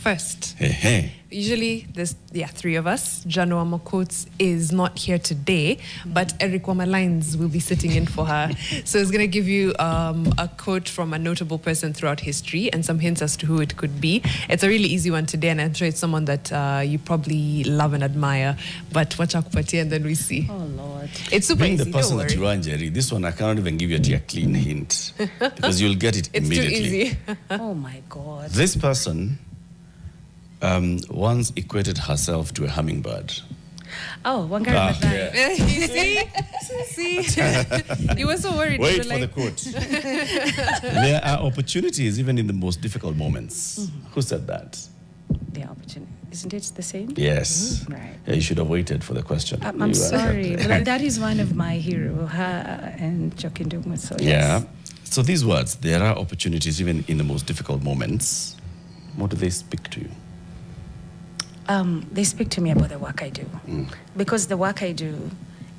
first. Usually there's three of us. Jano Amokots is not here today, but Eric Wamalines will be sitting in for her. So he's going to give you a quote from a notable person throughout history and some hints as to who it could be. It's a really easy one today, and I'm sure it's someone that you probably love and admire. But watch out, and then we see. Oh Lord, it's super Being easy. the person that you are, Njeri, this one I cannot even give you a clean hint because you'll get it immediately. It's too easy. Oh my God. This person once equated herself to a hummingbird. Oh, Wangari Maathai. See? You were so worried. Wait for the quote. There are opportunities even in the most difficult moments. Who said that? The opportunity. Isn't it the same? Yes. Right. Yeah, you should have waited for the question. I'm sorry, but that is one of my heroes, her and Chokindugma. So yes. Yeah. So these words, there are opportunities even in the most difficult moments. What do they speak to you? They speak to me about the work I do. Because the work I do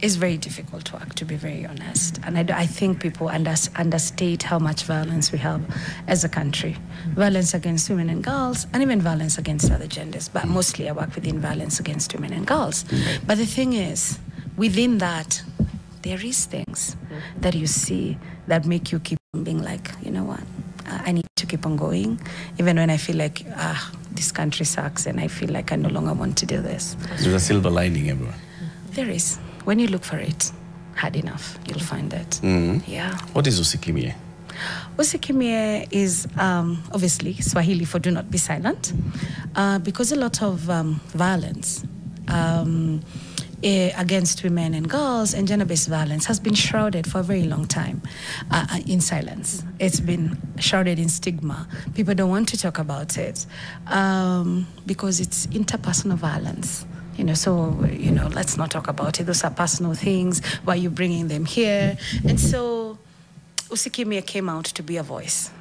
is very difficult work, to be very honest. And I think people understate how much violence we have as a country. Violence against women and girls, and even violence against other genders. But mostly I work within violence against women and girls. But the thing is, within that, there is things that you see that make you keep being like, you know what, I need to keep on going, even when I feel like, this country sucks and I feel like I no longer want to do this. There's a silver lining everywhere. There is. When you look for it hard enough, you'll find it. Yeah. What is usikimie? Usikimie is obviously Swahili for do not be silent, because a lot of violence against women and girls and gender-based violence has been shrouded for a very long time in silence. It's been shrouded in stigma. People don't want to talk about it because it's interpersonal violence. So, let's not talk about it. Those are personal things. Why are you bringing them here? And so Usikimie came out to be a voice.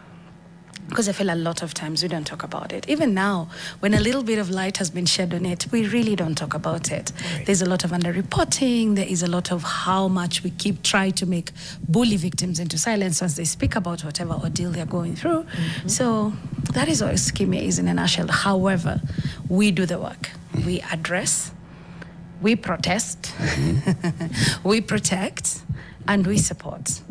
Because I feel a lot of times we don't talk about it. Even now, when a little bit of light has been shed on it, we really don't talk about it. Right. There's a lot of underreporting. There is a lot of how much we keep trying to make bully victims into silence once they speak about whatever ordeal they're going through. So that is what Usikimie is in a nutshell. However, we do the work. We address, we protest, we protect, and we support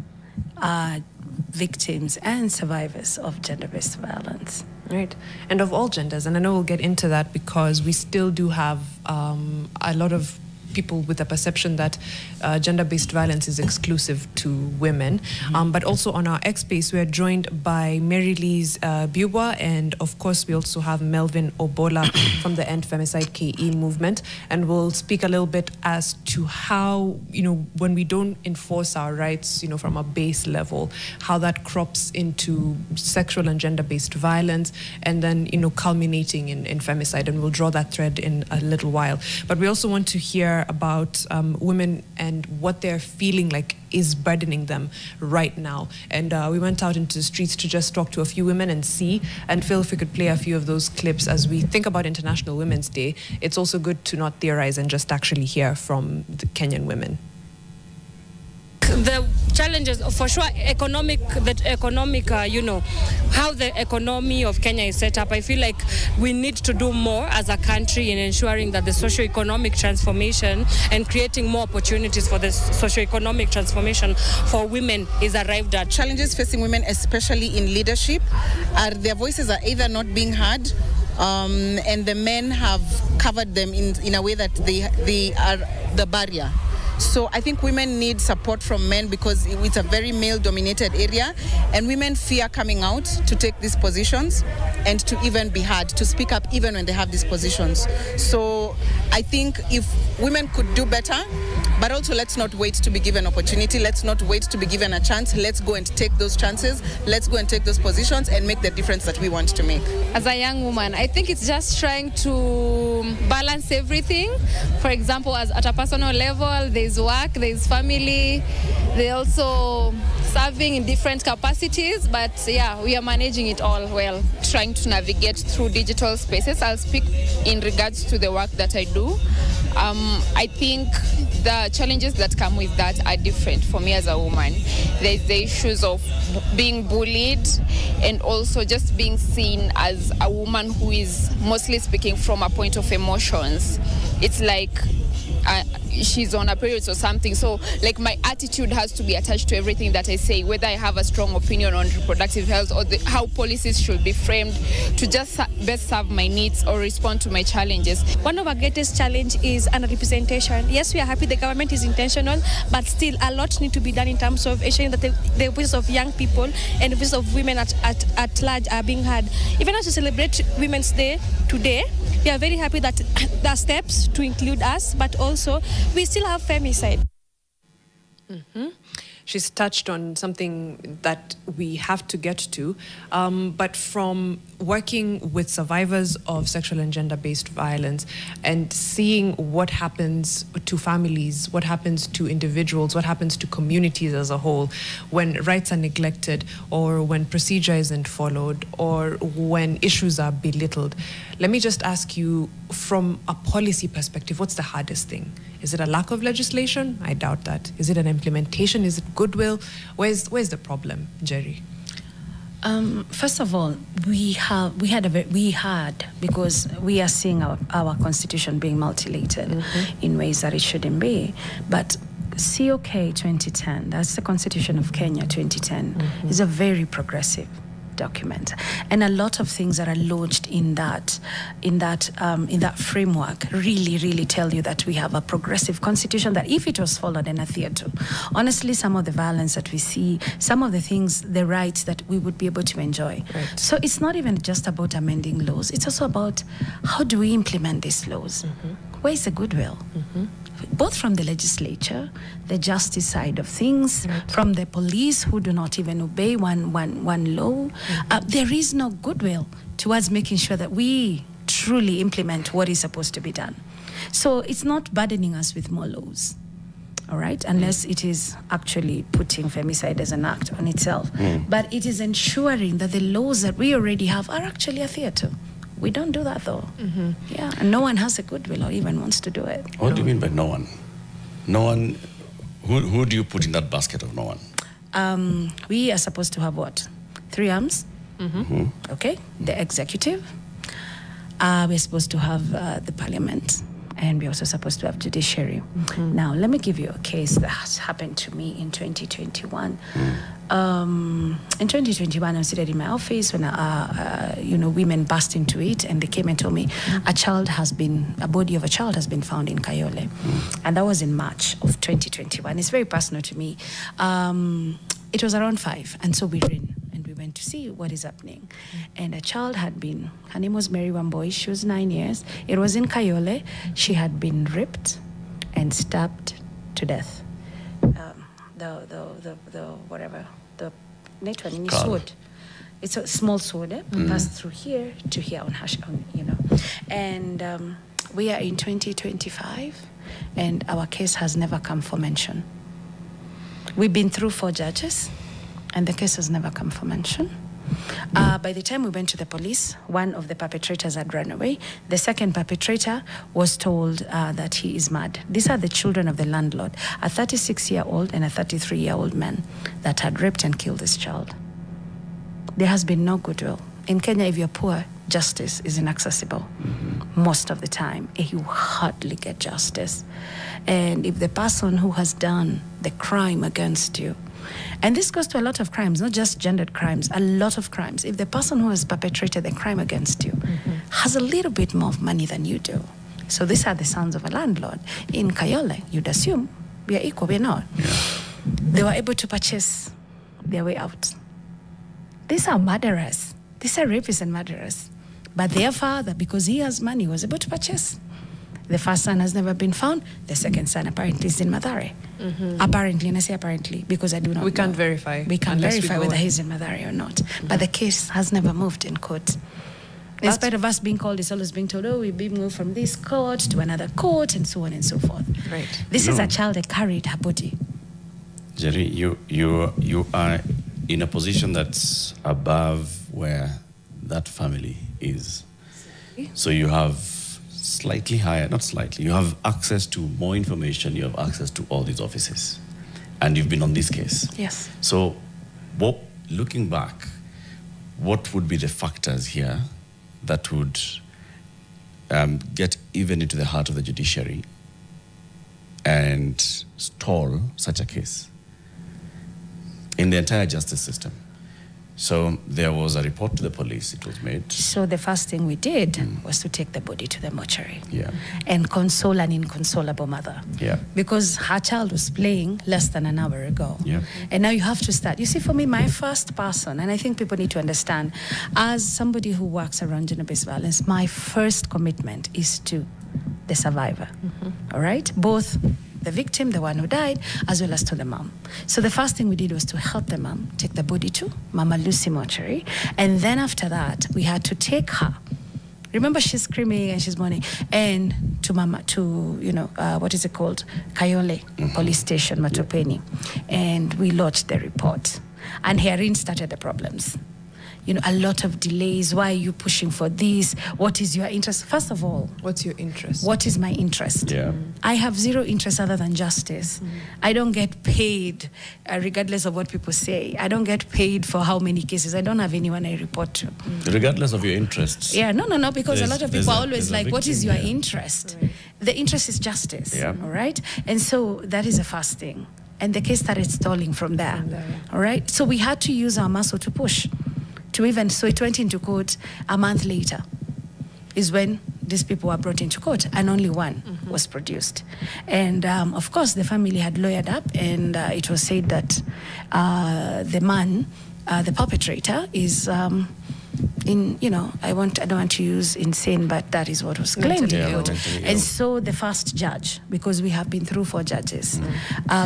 victims and survivors of gender-based violence. Right. And of all genders. And I know we'll get into that because we still do have a lot of people with a perception that gender-based violence is exclusive to women. But also on our XSpace, we are joined by Mary Lise Bubwa, and of course we also have Melvin Obola from the End Femicide KE movement. And we'll speak a little bit as to how, when we don't enforce our rights, from a base level, how that crops into sexual and gender-based violence, and then, culminating in femicide. And we'll draw that thread in a little while. But we also want to hear about women and what they're feeling like is burdening them right now. And we went out into the streets to just talk to a few women and see. And Phil, if we could play a few of those clips as we think about International Women's Day. It's also good to not theorize and just actually hear from the Kenyan women. The challenges, for sure, economic, how the economy of Kenya is set up. I feel like we need to do more as a country in ensuring that the socio-economic transformation and creating more opportunities for the socio-economic transformation for women is arrived at. Challenges facing women, especially in leadership, are their voices are either not being heard, and the men have covered them in a way that they are the barrier. So I think women need support from men because it's a very male-dominated area, and women fear coming out to take these positions and to even be heard, to speak up even when they have these positions. So I think if women could do better, but also let's not wait to be given opportunity, let's not wait to be given a chance, let's go and take those chances, let's go and take those positions and make the difference that we want to make. As a young woman, I think it's just trying to balance everything. For example, at a personal level, there's work, there's family, there's also serving in different capacities, but yeah, we are managing it all well. Trying to navigate through digital spaces. I'll speak in regards to the work that I do. I think the challenges that come with that are different for me as a woman. There's the issues of being bullied and also just being seen as a woman who is mostly speaking from a point of emotions. It's like she's on a period or something, so like my attitude has to be attached to everything that I say, whether I have a strong opinion on reproductive health or how policies should be framed to just best serve my needs or respond to my challenges. One of our greatest challenge is underrepresentation. Yes, we are happy the government is intentional, but still a lot need to be done in terms of ensuring that the voices of young people and the voices of women at large are being heard. Even as we celebrate Women's Day today, we are very happy that there are steps to include us, but also we still have femicide. She's touched on something that we have to get to, but from working with survivors of sexual and gender-based violence and seeing what happens to families, what happens to individuals, what happens to communities as a whole when rights are neglected or when procedure isn't followed or when issues are belittled. Let me just ask you, from a policy perspective, what's the hardest thing? Is it a lack of legislation? I doubt that. Is it an implementation? Is it goodwill? Where's the problem, Njeri? First of all, we had because we are seeing our constitution being mutilated in ways that it shouldn't be. But COK 2010, that's the Constitution of Kenya 2010, is a very progressive document, and a lot of things that are lodged in that framework really tell you that we have a progressive constitution that, if it was followed and adhered to, honestly, some of the violence that we see, some of the things, the rights that we would be able to enjoy. Right. So it's not even just about amending laws, it's also about how do we implement these laws. Where is the goodwill? Both from the legislature, the justice side of things, from the police who do not even obey one law. There is no goodwill towards making sure that we truly implement what is supposed to be done. So it's not burdening us with more laws, all right, unless it is actually putting femicide as an act on itself. But it is ensuring that the laws that we already have are actually adhered to. We don't do that, though. Yeah, and no one has a goodwill or even wants to do it. What do you mean by no one? No one, who do you put in that basket of no one? We are supposed to have what? 3 arms? Okay, the executive. We're supposed to have the parliament, and we're also supposed to have judiciary. Now, let me give you a case that has happened to me in 2021. In 2021, I was seated in my office when, women burst into it, and they came and told me a body of a child has been found in Kayole. And that was in March of 2021. It's very personal to me. It was around 5, and so we ran, and we went to see what is happening. And a child had been, her name was Mary Wamboi, she was 9 years. It was in Kayole. She had been raped and stabbed to death. The sword. It's a small sword, passed through here to here on her, And we are in 2025, and our case has never come for mention. We've been through 4 judges, and the case has never come for mention. By the time we went to the police, one of the perpetrators had run away. The second perpetrator was told that he is mad. These are the children of the landlord, a 36-year-old and a 33-year-old man that had raped and killed this child. There has been no goodwill. In Kenya, if you're poor, justice is inaccessible most of the time. You hardly get justice. And if the person who has done the crime against you, and this goes to a lot of crimes, not just gendered crimes, a lot of crimes. If the person who has perpetrated the crime against you has a little bit more money than you do. So these are the sons of a landlord. In Kayole, you'd assume we are equal, we're not. They were able to purchase their way out. These are murderers. These are rapists and murderers. But their father, because he has money, was able to purchase. The first son has never been found. The second son apparently is in Mathare. Apparently, and I say apparently because I do not know. We can't verify. We can't verify whether he's in Mathare or not. But the case has never moved in court. In spite of us being called, it's always being told, oh, we've been moved from this court to another court, and so on and so forth. Right. This is a child that carried her body. Njeri, you are in a position that's above where that family is. So you have slightly higher, not slightly, you have access to more information, you have access to all these offices. And you've been on this case. Yes. So looking back, what would be the factors here that would get even into the heart of the judiciary and stall such a case in the entire justice system? So there was a report to the police, it was made. So the first thing we did was to take the body to the mortuary and console an inconsolable mother. Because her child was playing less than an hour ago. And now you have to start. You see, for me, my first person, and I think people need to understand, as somebody who works around gender-based violence, my first commitment is to the survivor, all right? Both the victim, the one who died, as well as to the mom. So the first thing we did was to help the mom take the body to Mama Lucy mortuary. And then after that, we had to take her. Remember, she's screaming and she's mourning. And to Mama, what is it called? Kayole Police Station, Matopeni. And we lodged the report. And herein started the problems. A lot of delays. Why are you pushing for this? What is your interest? First of all, what's your interest? What is my interest? I have zero interest other than justice. I don't get paid, regardless of what people say. I don't get paid for how many cases. I don't have anyone I report to. Regardless of your interests? No, because a lot of people are always like, what is your interest? Right. The interest is justice, all right? And so that is the first thing. And the case started stalling from there, all right? So we had to use our muscle to push. So it went into court a month later is when these people were brought into court, and only one was produced. And of course, the family had lawyered up, and it was said that the man, the perpetrator, is I don't want to use insane, but that is what was claimed in court. And so the first judge, because we have been through 4 judges,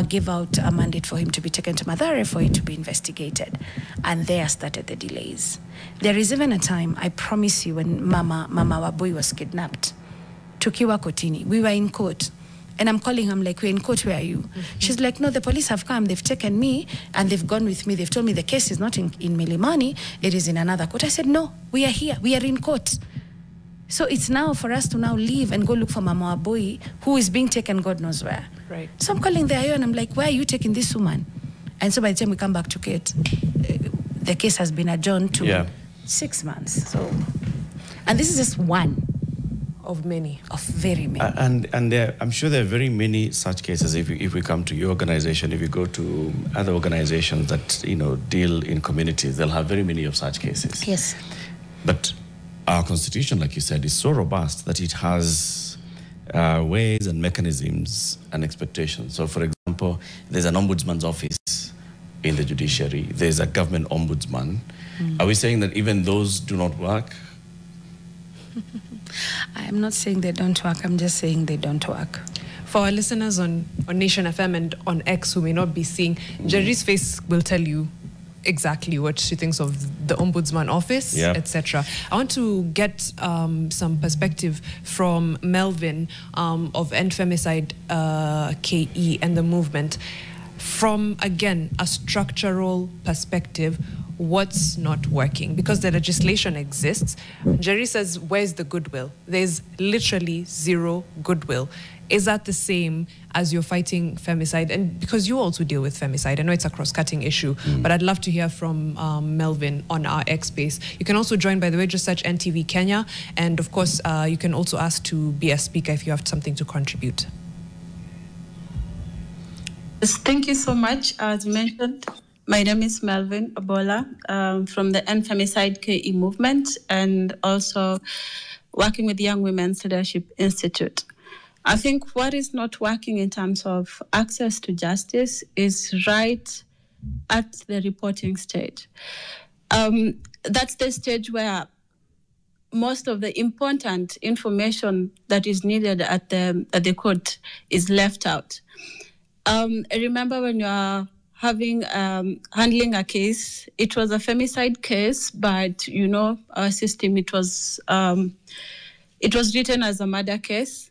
gave out a mandate for him to be taken to Mathare for it to be investigated. And there started the delays. There is even a time, I promise you, when Mama Wabui was kidnapped, tukiwa kotini, we were in court. And I'm calling him like, we're in court, where are you? She's like, no, the police have come, they've taken me, and they've gone with me. They've told me the case is not in Milimani, it is in another court. I said, no, we are here, we are in court. So it's now for us to now leave and go look for Mama Wabui, who is being taken God knows where. Right. So I'm calling the IO and I'm like, why are you taking this woman? And so by the time we come back to Kate, the case has been adjourned to 6 months. So, and this is just one. Of many. Of very many. And I'm sure there are very many such cases. If we come to your organization, if you go to other organizations that deal in communities, they'll have very many of such cases. Yes. But our constitution, like you said, is so robust that it has ways and mechanisms and expectations. So, for example, there's an ombudsman's office in the judiciary. There's a government ombudsman. Are we saying that even those do not work? I'm not saying they don't work. I'm just saying they don't work. For our listeners on Nation FM and on X who may not be seeing, Njeri's face will tell you exactly what she thinks of the Ombudsman office, etc. I want to get some perspective from Melvin of End Femicide KE and the movement. From, again, a structural perspective, what's not working? Because the legislation exists. Njeri says, where's the goodwill? There's literally zero goodwill. Is that the same as you're fighting femicide? And because you also deal with femicide, I know it's a cross-cutting issue, but I'd love to hear from Melvin on our XSpace. You can also join, by the way, just search NTV Kenya. And of course, you can also ask to be a speaker if you have something to contribute. Yes, thank you so much. As mentioned, my name is Melvin Obola from the End Femicide KE movement, and also working with Young Women's Leadership Institute. I think what is not working in terms of access to justice is right at the reporting stage. That's the stage where most of the important information that is needed at the court is left out. I remember when you are handling a case, it was a femicide case, but our system, it was written as a murder case,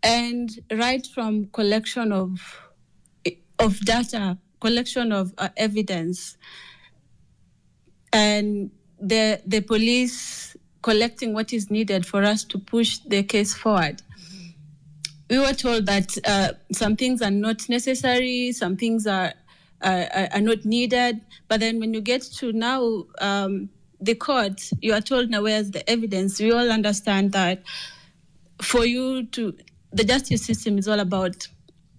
and right from collection of data, collection of evidence, and the police collecting what is needed for us to push the case forward. We were told that some things are not necessary, some things are not needed. But then when you get to now the court, you are told, now where's the evidence? We all understand that the justice system is all about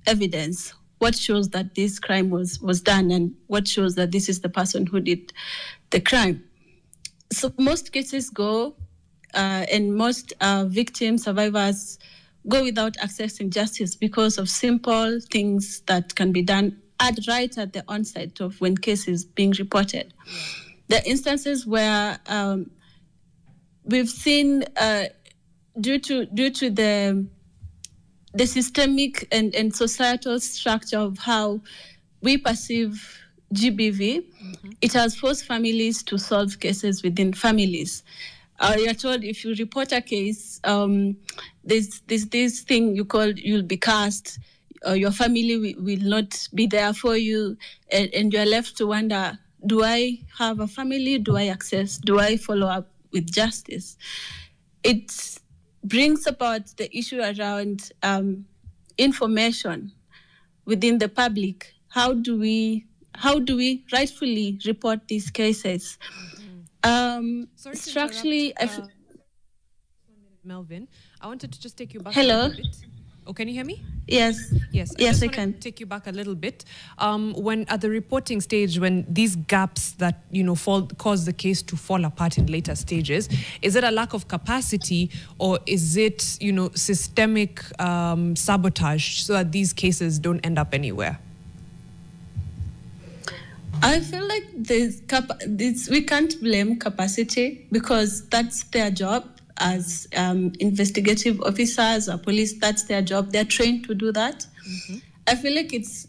evidence. What shows that this crime was done, and what shows that this is the person who did the crime. So most cases go, and most victims, survivors, go without accessing justice because of simple things that can be done right at the onset of when case is being reported. There are instances where we've seen, due to the systemic and societal structure of how we perceive GBV, it has forced families to solve cases within families. You're told if you report a case, there's this thing you'll be cast, your family will not be there for you, and you're left to wonder, do I have a family? Do I follow up with justice? It brings about the issue around information within the public. How do we rightfully report these cases? Structurally, Melvin, I wanted to just take you back Hello? a little bit. Oh, can you hear me? Yes. Yes, I can. Take you back a little bit. When at the reporting stage, when these gaps that cause the case to fall apart in later stages, is it a lack of capacity, or is it systemic sabotage so that these cases don't end up anywhere? I feel like we can't blame capacity, because that's their job as investigative officers or police. That's their job. They're trained to do that. I feel like it's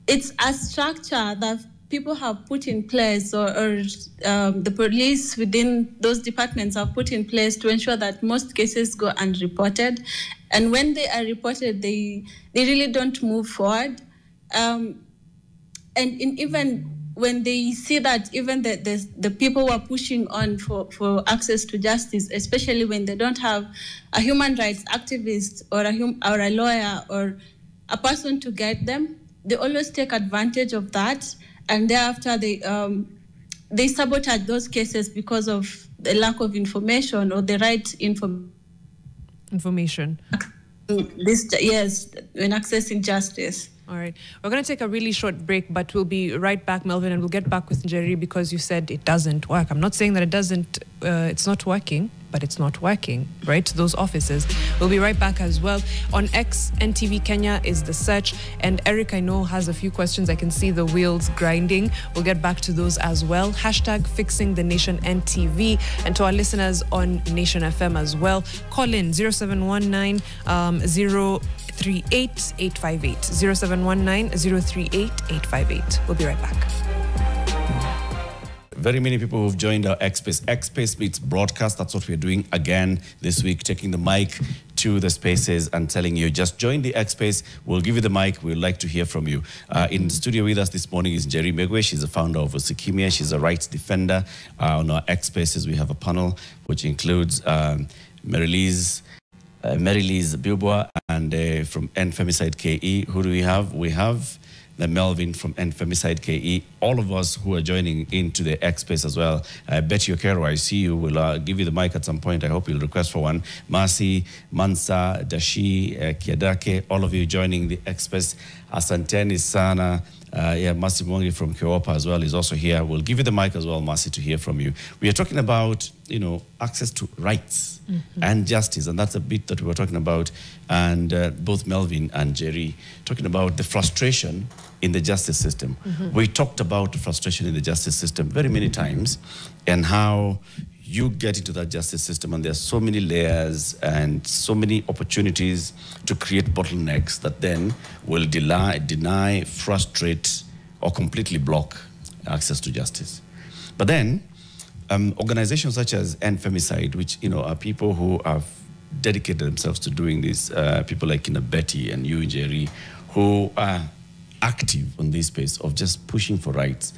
a structure that people have put in place, or the police within those departments have put in place to ensure that most cases go unreported. And when they are reported, they really don't move forward. And even when they see that even the people who are pushing on for access to justice, especially when they don't have a human rights activist or a lawyer or a person to guide them, they always take advantage of that, and thereafter they sabotage those cases because of the lack of information or the right information. Yes, when accessing justice. All right. We're going to take a really short break, but we'll be right back, Melvin, and we'll get back with Njeri, because you said it doesn't work. I'm not saying that it's not working, but it's not working, right? Those offices. We'll be right back as well. On X, NTV Kenya is the search, and Eric, I know, has a few questions. I can see the wheels grinding. We'll get back to those as well. Hashtag Fixing the Nation NTV, and to our listeners on Nation FM as well, call in 0719 038 858 0719 038 858. We'll be right back. Very many people who've joined our XSpace. XSpace meets broadcast. That's what we're doing again this week, taking the mic to the spaces and telling you, just join the XSpace. We'll give you the mic. We'd like to hear from you. In the studio with us this morning is Njeri Migwi. She's the founder of Usikimia. She's a rights defender. On our XSpaces, we have a panel which includes Mary-Liz Bilbois, and from End Femicide KE. Who do we have? We have the Melvin from End Femicide KE. All of us who are joining into the XSpace as well. Betty Okero, I see you. We'll give you the mic at some point. I hope you'll request for one. Marcy, Mansa, Dashi, Kiadake, all of you joining the XSpace. Asanteni Sana. Marcy Mwangi from Kiopa as well is also here. We'll give you the mic as well, Marcy, to hear from you. We are talking about, access to rights and justice, and that's a bit that we were talking about. And both Melvin and Njeri talking about the frustration in the justice system. We talked about the frustration in the justice system very many times, and how you get into that justice system and there's so many layers and so many opportunities to create bottlenecks that then will deny, frustrate, or completely block access to justice. But then organizations such as End Femicide, which are people who have dedicated themselves to doing this, people like Betty and you, Njeri, who are active on this space of just pushing for rights.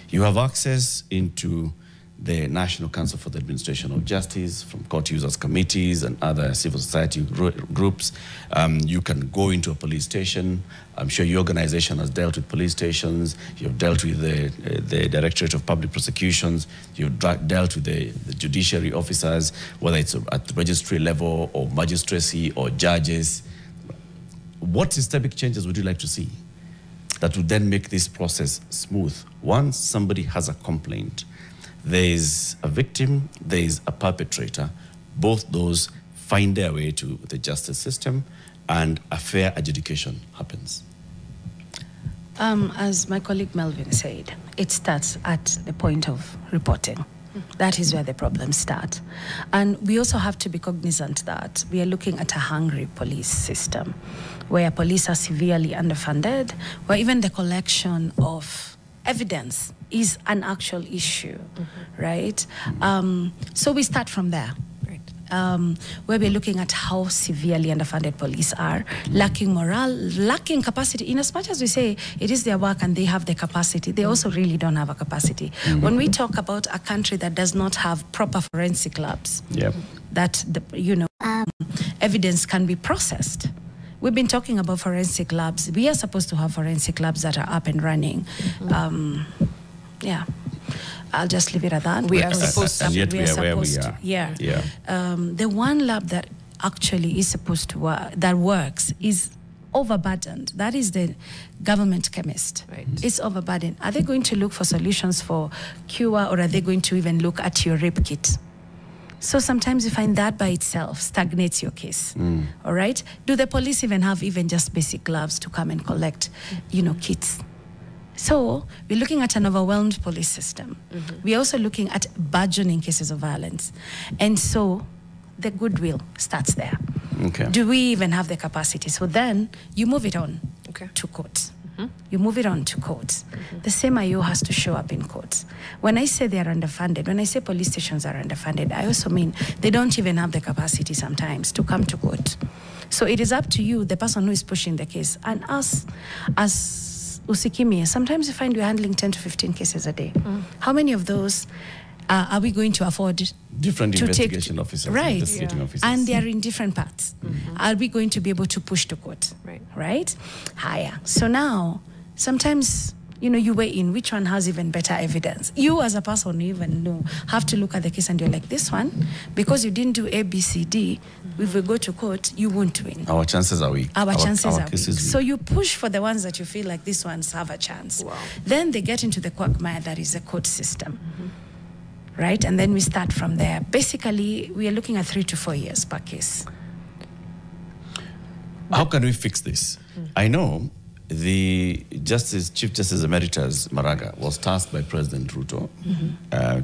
You have access into the National Council for the Administration of Justice, from court users committees and other civil society groups. You can go into a police station. I'm sure your organization has dealt with police stations. You've dealt with the Directorate of Public Prosecutions. You've dealt with the judiciary officers, whether it's at the registry level or magistracy or judges. What systemic changes would you like to see that would then make this process smooth? Once somebody has a complaint, there is a victim, there is a perpetrator. Both those find their way to the justice system and a fair adjudication happens. As my colleague Melvin said, it starts at the point of reporting. That is where the problems start. And we also have to be cognizant that we are looking at a hungry police system where police are severely underfunded, where even the collection of evidence is an actual issue, right? So we start from there. Where we're looking at how severely underfunded police are, lacking morale, lacking capacity. In as much as we say it is their work and they have the capacity, they also really don't have a capacity. When we talk about a country that does not have proper forensic labs, that evidence can be processed. We've been talking about forensic labs. We are supposed to have forensic labs that are up and running. I'll just leave it at that. We are supposed to. And yet we are where we are. Yeah. The one lab that actually is supposed to work, that works, is overburdened. That is the government chemist. Right. It's overburdened. Are they going to look for solutions for cure, or are they going to even look at your rape kit? So sometimes you find that by itself stagnates your case. All right? Do the police even have just basic gloves to come and collect, kits? So we're looking at an overwhelmed police system. We're also looking at burgeoning cases of violence. And so the goodwill starts there. Okay. Do we even have the capacity? So then you move it on to court. You move it on to courts. The same IO has to show up in courts. When I say they are underfunded, when I say police stations are underfunded, I also mean they don't even have the capacity sometimes to come to court. So it is up to you, the person who is pushing the case, and us as Usikimia, sometimes you find we're handling 10 to 15 cases a day. How many of those are we going to afford? Different investigation officers, right? investigating officers. And they are in different parts. Are we going to be able to push to court? Right? Higher. So now, sometimes, you weigh in which one has even better evidence. You as a person, you even know, have to look at the case and you're like, this one, because you didn't do A, B, C, D, if we go to court, you won't win. Our chances are weak. Our chances are weak. Weak. So you push for the ones that you feel like these ones have a chance. Then they get into the quagmire that is the court system. Right? And then we start from there. Basically, we are looking at 3 to 4 years per case. How can we fix this? I know the Chief Justice Emeritus Maraga was tasked by President Ruto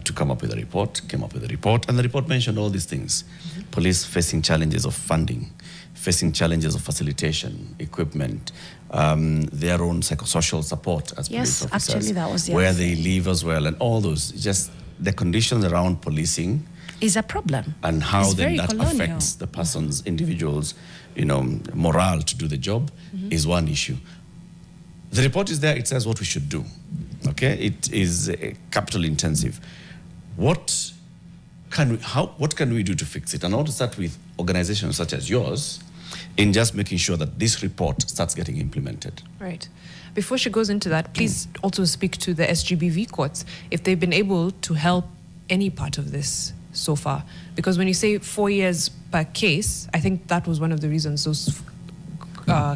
to come up with a report, came up with a report, and the report mentioned all these things. Police facing challenges of funding, facing challenges of facilitation, equipment, their own psychosocial support as police officers. Actually that was where they live as well, and all those, just the conditions around policing is a problem. And how then that affects the person's, individual's, morale to do the job is one issue. The report is there, it says what we should do. Okay, it is capital intensive. What can we do to fix it? And I want to start with organizations such as yours in just making sure that this report starts getting implemented. Right. Before she goes into that, please also speak to the SGBV courts if they've been able to help any part of this so far. Because when you say 4 years per case, I think that was one of the reasons those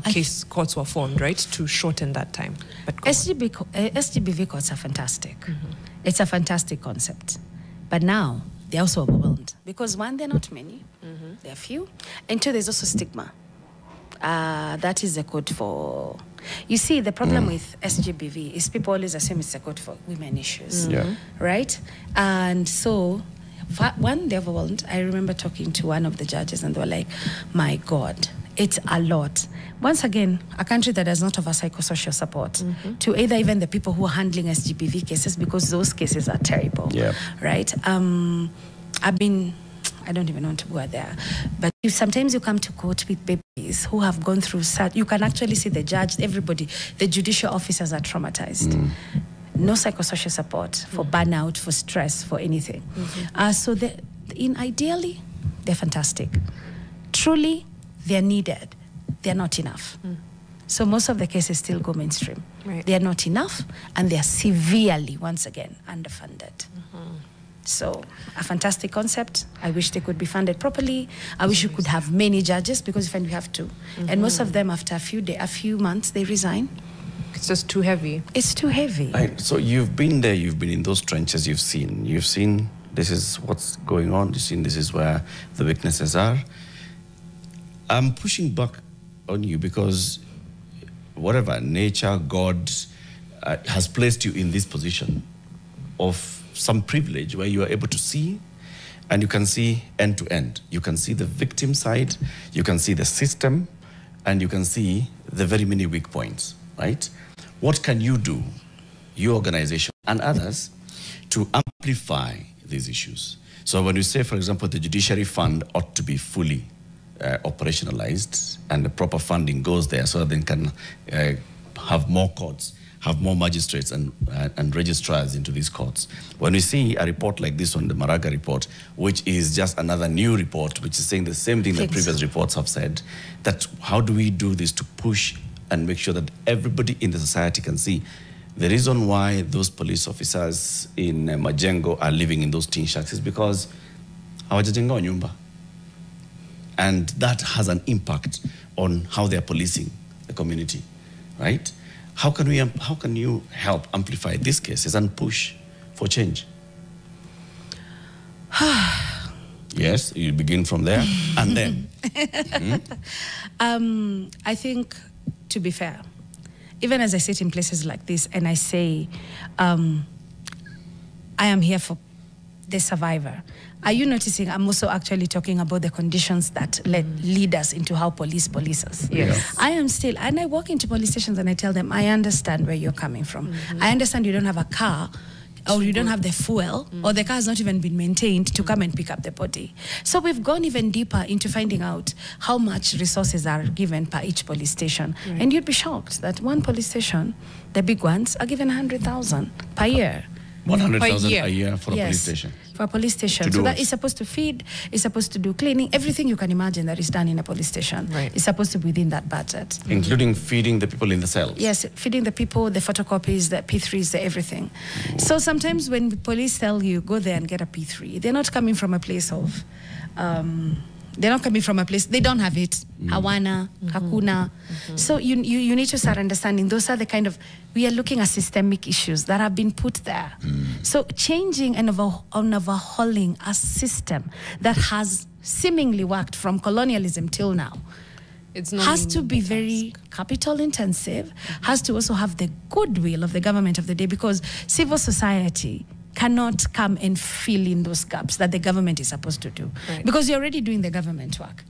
case courts were formed, right? To shorten that time. SGBV courts are fantastic. It's a fantastic concept. But now, they're also overwhelmed. Because one, they're not many. They're few. And two, there's also stigma. That is a code for... You see, the problem with SGBV is people always assume it's a code for women issues. Right? And so... One, they're overwhelmed. I remember talking to one of the judges and they were like, my God, it's a lot. Once again, a country that does not offer psychosocial support to either even the people who are handling SGBV cases, because those cases are terrible, right? I don't even want to go there, but sometimes you come to court with babies who have gone through such, you can actually see the judge, everybody, the judicial officers are traumatized. no psychosocial support for burnout, for stress, for anything. So ideally, they're fantastic. Truly, they're needed. They're not enough. So most of the cases still go mainstream. Right. They are not enough, and they are severely, once again, underfunded. So a fantastic concept. I wish they could be funded properly. I wish you could have many judges, because we have to. And most of them, after a few months, they resign. It's just too heavy. It's too heavy. So you've been there, you've been in those trenches, you've seen this is what's going on, you've seen this is where the weaknesses are. I'm pushing back on you because whatever, nature, God has placed you in this position of some privilege where you are able to see, and you can see end to end. You can see the victim side, you can see the system, and you can see the very many weak points, right? What can you do, your organization and others, to amplify these issues? So when you say, for example, the Judiciary Fund ought to be fully operationalized and the proper funding goes there so that they can have more courts, have more magistrates and registrars into these courts. When we see a report like this one, the Maraga report, which is just another new report, which is saying the same thing that previous reports have said, that how do we do this to push and make sure that everybody in the society can see the reason why those police officers in Majengo are living in those tin shacks is because hawajajenga nyumba. And that has an impact on how they are policing the community, right? How can you help amplify these cases and push for change? Yes, you begin from there, and then. I think, to be fair, even as I sit in places like this and I say, I am here for the survivor. Are you noticing I'm also actually talking about the conditions that lead us into how police us? Yes. I am still, and I walk into police stations and I tell them, I understand where you're coming from. I understand you don't have a car, or you don't have the fuel, or the car has not even been maintained to come and pick up the body. So we've gone even deeper into finding out how much resources are given per each police station. Right. And you'd be shocked that one police station, the big ones, are given 100,000 per year. 100,000 a year for a police station? For a police station. So that is supposed to feed, is supposed to do cleaning, everything you can imagine that is done in a police station is supposed to be within that budget. Including feeding the people in the cells? Yes, feeding the people, the photocopies, the P3s, the everything. So sometimes when police tell you, go there and get a P3, they're not coming from a place of... they're not coming from a place, they don't have it. Hawana, Hakuna. So you need to start understanding those are the kind of, we are looking at systemic issues that have been put there. So changing and overhauling a system that has seemingly worked from colonialism till now has to be very capital intensive, has to also have the goodwill of the government of the day, because civil society cannot come and fill in those gaps that the government is supposed to do. Right. Because you're already doing the government work,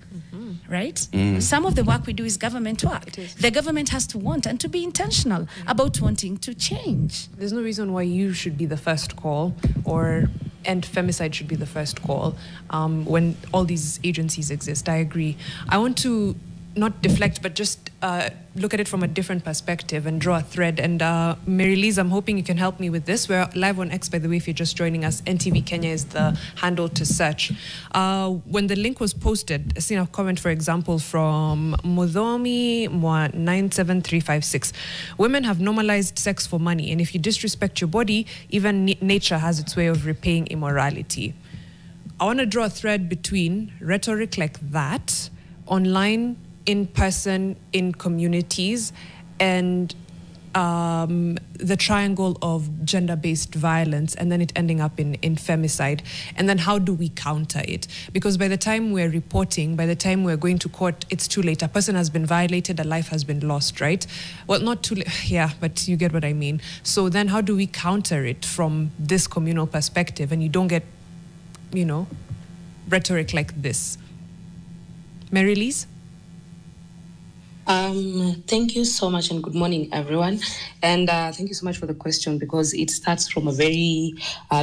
right? Some of the work we do is government work. The government has to want and to be intentional about wanting to change. There's no reason why you should be the first call, and femicide should be the first call when all these agencies exist. I agree. I want to not deflect, but just look at it from a different perspective and draw a thread. And Mary-Lise, I'm hoping you can help me with this. We're live on X, by the way, if you're just joining us. NTV Kenya is the handle to search. When the link was posted, I seen a comment, for example, from Mudhomi 97356. Women have normalized sex for money, and if you disrespect your body, even nature has its way of repaying immorality. I want to draw a thread between rhetoric like that, online, in person, in communities, and the triangle of gender-based violence, and then it ending up in femicide. And then how do we counter it? Because by the time we're reporting, by the time we're going to court, it's too late. A person has been violated, a life has been lost, right? Well, not too late, yeah, but you get what I mean. So then how do we counter it from this communal perspective, and you don't get, rhetoric like this? Mary-Lise? Thank you so much, and good morning, everyone. And thank you so much for the question, because it starts from a very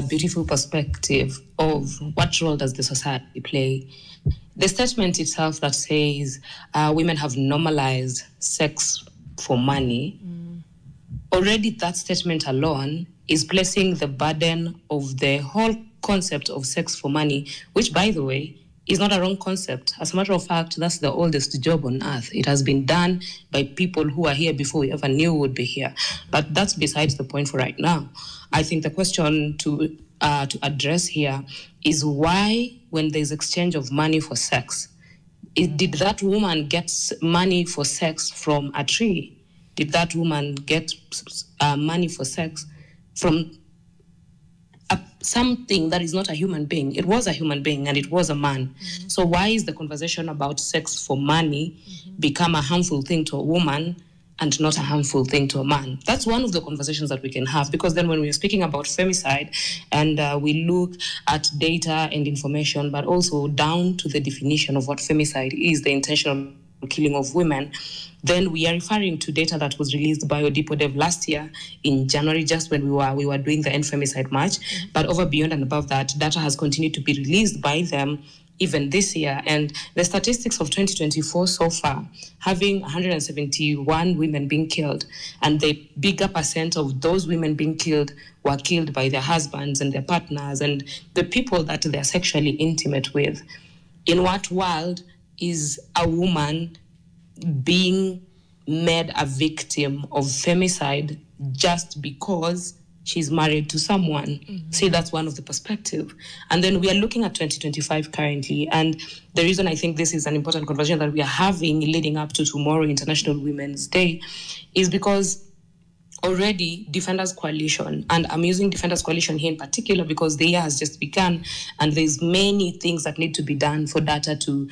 beautiful perspective of what role does the society play. The statement itself that says women have normalized sex for money, already that statement alone is placing the burden of the whole concept of sex for money, which, by the way, is not a wrong concept. As a matter of fact, that's the oldest job on earth. It has been done by people who are here before we ever knew would be here. But that's besides the point for right now. I think the question to address here is why, when there's exchange of money for sex, did that woman get money for sex from a tree? Did that woman get money for sex from something that is not a human being? It was a human being and it was a man. Mm-hmm. So why is the conversation about sex for money become a harmful thing to a woman and not a harmful thing to a man? That's one of the conversations that we can have, because then when we're speaking about femicide and we look at data and information, but also down to the definition of what femicide is, the intentional killing of women, then we are referring to data that was released by Odipodev last year in January, just when we were doing the End Femicide March. Mm-hmm. But over, beyond and above that, data has continued to be released by them even this year. And the statistics of 2024 so far, having 171 women being killed, and the bigger percent of those women being killed were killed by their husbands and their partners and the people that they're sexually intimate with. In what world is a woman being made a victim of femicide just because she's married to someone? Mm-hmm. See, that's one of the perspective. And then we are looking at 2025 currently. And the reason I think this is an important conversation that we are having leading up to tomorrow, International Women's Day, is because already Defenders Coalition, and I'm using Defenders Coalition here in particular because the year has just begun and there's many things that need to be done for data to,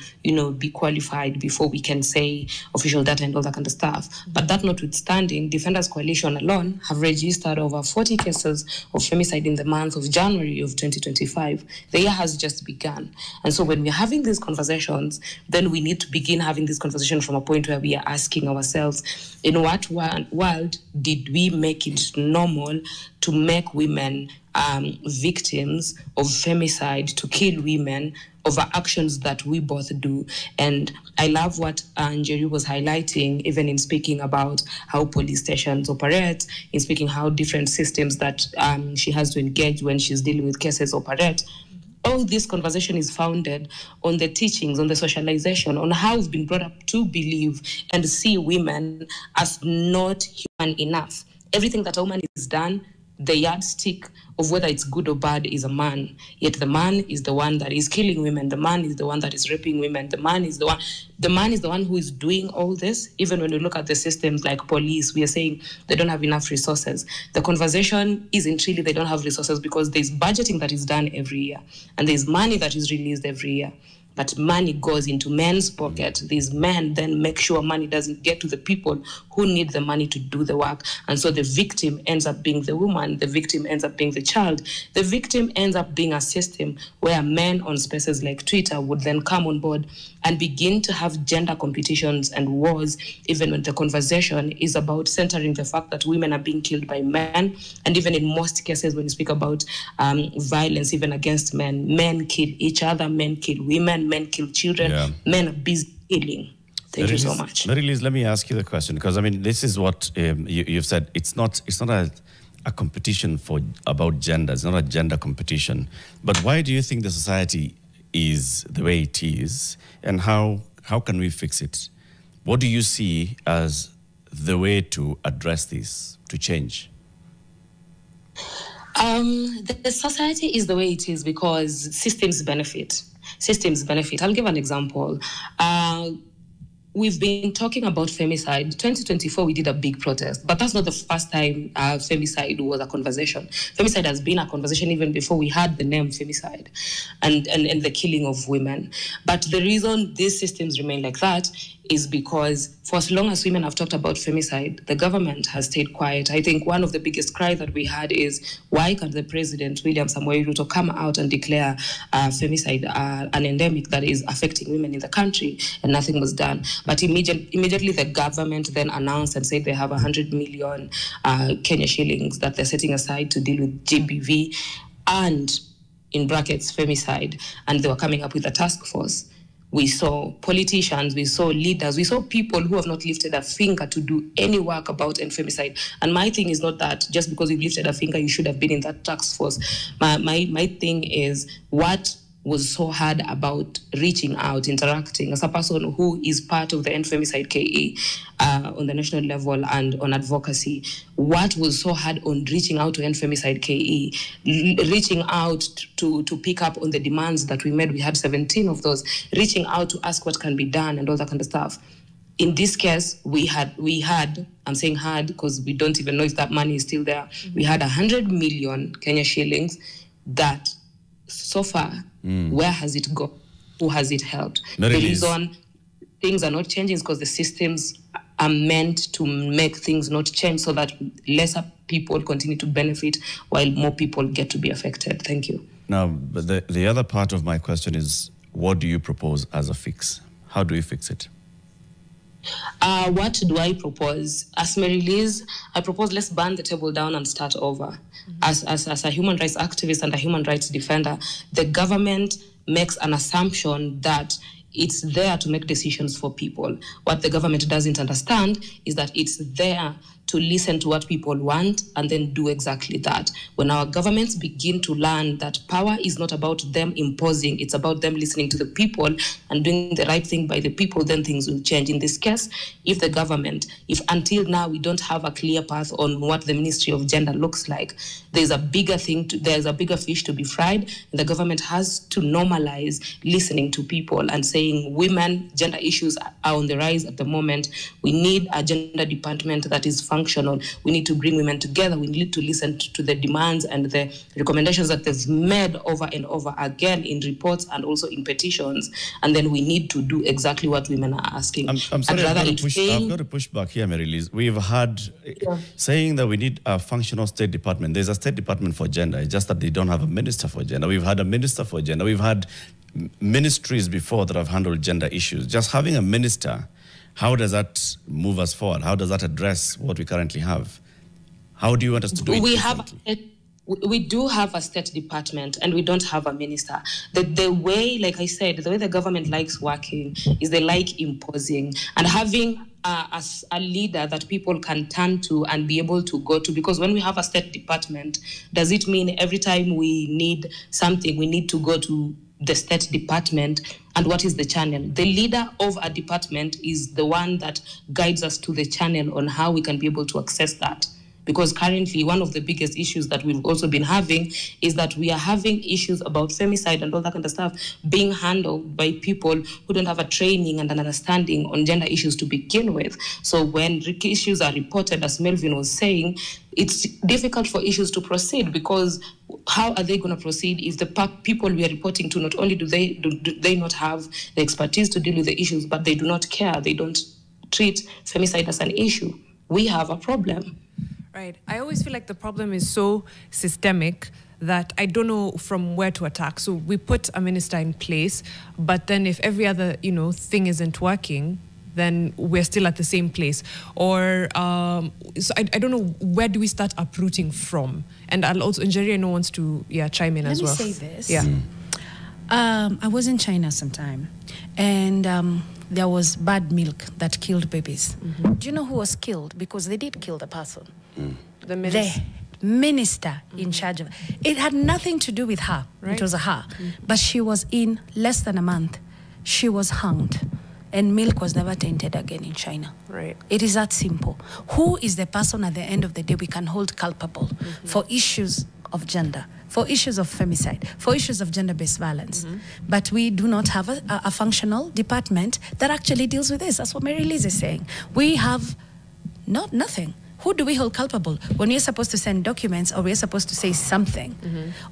be qualified before we can say official data and all that kind of stuff. But that notwithstanding, Defenders Coalition alone have registered over 40 cases of femicide in the month of January of 2025. The year has just begun. And so when we're having these conversations, then we need to begin having this conversation from a point where we are asking ourselves, in what world did we make it normal to make women victims of femicide, to kill women over actions that we both do? And I love what Njeri was highlighting, even in speaking about how police stations operate, in speaking how different systems that she has to engage when she's dealing with cases operate. All this conversation is founded on the teachings, on the socialization, on how we've been brought up to believe and see women as not human enough. Everything that a woman is done, the yardstick of whether it's good or bad is a man. Yet the man is the one that is killing women. The man is the one that is raping women. The man is the one who is doing all this. Even when we look at the systems like police, we are saying they don't have enough resources. The conversation isn't really they don't have resources, because there's budgeting that is done every year and there's money that is released every year. But money goes into men's pocket. These men then make sure money doesn't get to the people who need the money to do the work. And so the victim ends up being the woman. The victim ends up being the child. The victim ends up being a system where men on spaces like Twitter would then come on board and begin to have gender competitions and wars, even when the conversation is about centering the fact that women are being killed by men. And even in most cases, when you speak about violence, even against men, men kill each other, men kill women, men kill children, men are busy killing. Thank you so much. Mary-Liz, let me ask you the question, because this is what you've said. It's not a competition about gender. It's not a gender competition. But why do you think the society is the way it is, and how can we fix it? What do you see as the way to address this, to change? The society is the way it is because systems benefit. I'll give an example. We've been talking about femicide. 2024, we did a big protest, but that's not the first time femicide was a conversation. Femicide has been a conversation even before we had the name femicide and the killing of women. But the reason these systems remain like that is because for as long as women have talked about femicide, the government has stayed quiet. I think one of the biggest cries that we had is, why can't the President, William Samoei Ruto, come out and declare femicide an endemic that is affecting women in the country? And nothing was done. But immediately the government then announced and said they have 100 million Kenya shillings that they're setting aside to deal with GBV and, in brackets, femicide. And they were coming up with a task force. we saw politicians, we saw leaders, we saw people who have not lifted a finger to do any work about femicide. And my thing is not that just because you've lifted a finger, you should have been in that task force. My thing is, what was so hard about reaching out, interacting as a person who is part of the End Femicide KE on the national level and on advocacy? What was so hard on reaching out to End Femicide KE, reaching out to pick up on the demands that we made? We had 17 of those, reaching out to ask what can be done and all that kind of stuff. In this case, we had, I'm saying had because we don't even know if that money is still there. We had 100 million Kenya shillings that so far, where has it gone? Who has it helped? The reason things are not changing is because the systems are meant to make things not change so that lesser people continue to benefit while more people get to be affected. Thank you. Now, but the other part of my question is, what do you propose as a fix? How do we fix it? What do I propose? As Mary Liz, I propose let's burn the table down and start over. As a human rights activist and a human rights defender, the government makes an assumption that it's there to make decisions for people. What the government doesn't understand is that it's there to listen to what people want and then do exactly that. When our governments begin to learn that power is not about them imposing, it's about them listening to the people and doing the right thing by the people, then things will change. In this case, if the government, if until now we don't have a clear path on what the Ministry of Gender looks like, there's a bigger fish to be fried, and the government has to normalize listening to people and saying women, gender issues are on the rise at the moment. We need a gender department that is functional. We need to bring women together. We need to listen to the demands and the recommendations that they've made over and over again in reports and also in petitions. And then we need to do exactly what women are asking. I'm sorry, I've got to push back here, Mary Liz. We've had saying that we need a functional State Department. There's a State Department for gender. It's just that they don't have a minister for gender. We've had a minister for gender. We've had ministries before that have handled gender issues. Just having a minister, how does that move us forward? How does that address what we currently have? How do you want us to do it? We do have a State Department and we don't have a minister. The way, like I said, the way the government likes working is they like imposing and having a leader that people can turn to and be able to go to. Because when we have a State Department, does it mean every time we need something, we need to go to the State Department? And what is the channel? The leader of a department is the one that guides us to the channel on how we can be able to access that. Because currently, one of the biggest issues that we've also been having is that we are having issues about femicide and all that kind of stuff being handled by people who don't have a training and an understanding on gender issues to begin with. So when issues are reported, as Melvin was saying, it's difficult for issues to proceed because how are they going to proceed if the people we are reporting to, not only do they not have the expertise to deal with the issues, but they do not care. They don't treat femicide as an issue. We have a problem. Right. I always feel like the problem is so systemic that I don't know from where to attack. So we put a minister in place, but then if every other, thing isn't working, then we're still at the same place. Or, so I don't know, where do we start uprooting from? And I'll also, Njeri, I know wants to chime in as well. Let me say this. Yeah. I was in China sometime, and there was bad milk that killed babies. Mm-hmm. Do you know who was killed? Because they did kill the person. The minister. The minister in charge of it. It had nothing to do with her. Right. It was a her. But she was in less than a month. She was hanged. And milk was never tainted again in China. Right. It is that simple. Who is the person at the end of the day we can hold culpable for issues of gender, for issues of femicide, for issues of gender-based violence? But we do not have a functional department that actually deals with this. That's what Mary Liz is saying. We have nothing. Who do we hold culpable when we're supposed to send documents or we're supposed to say something?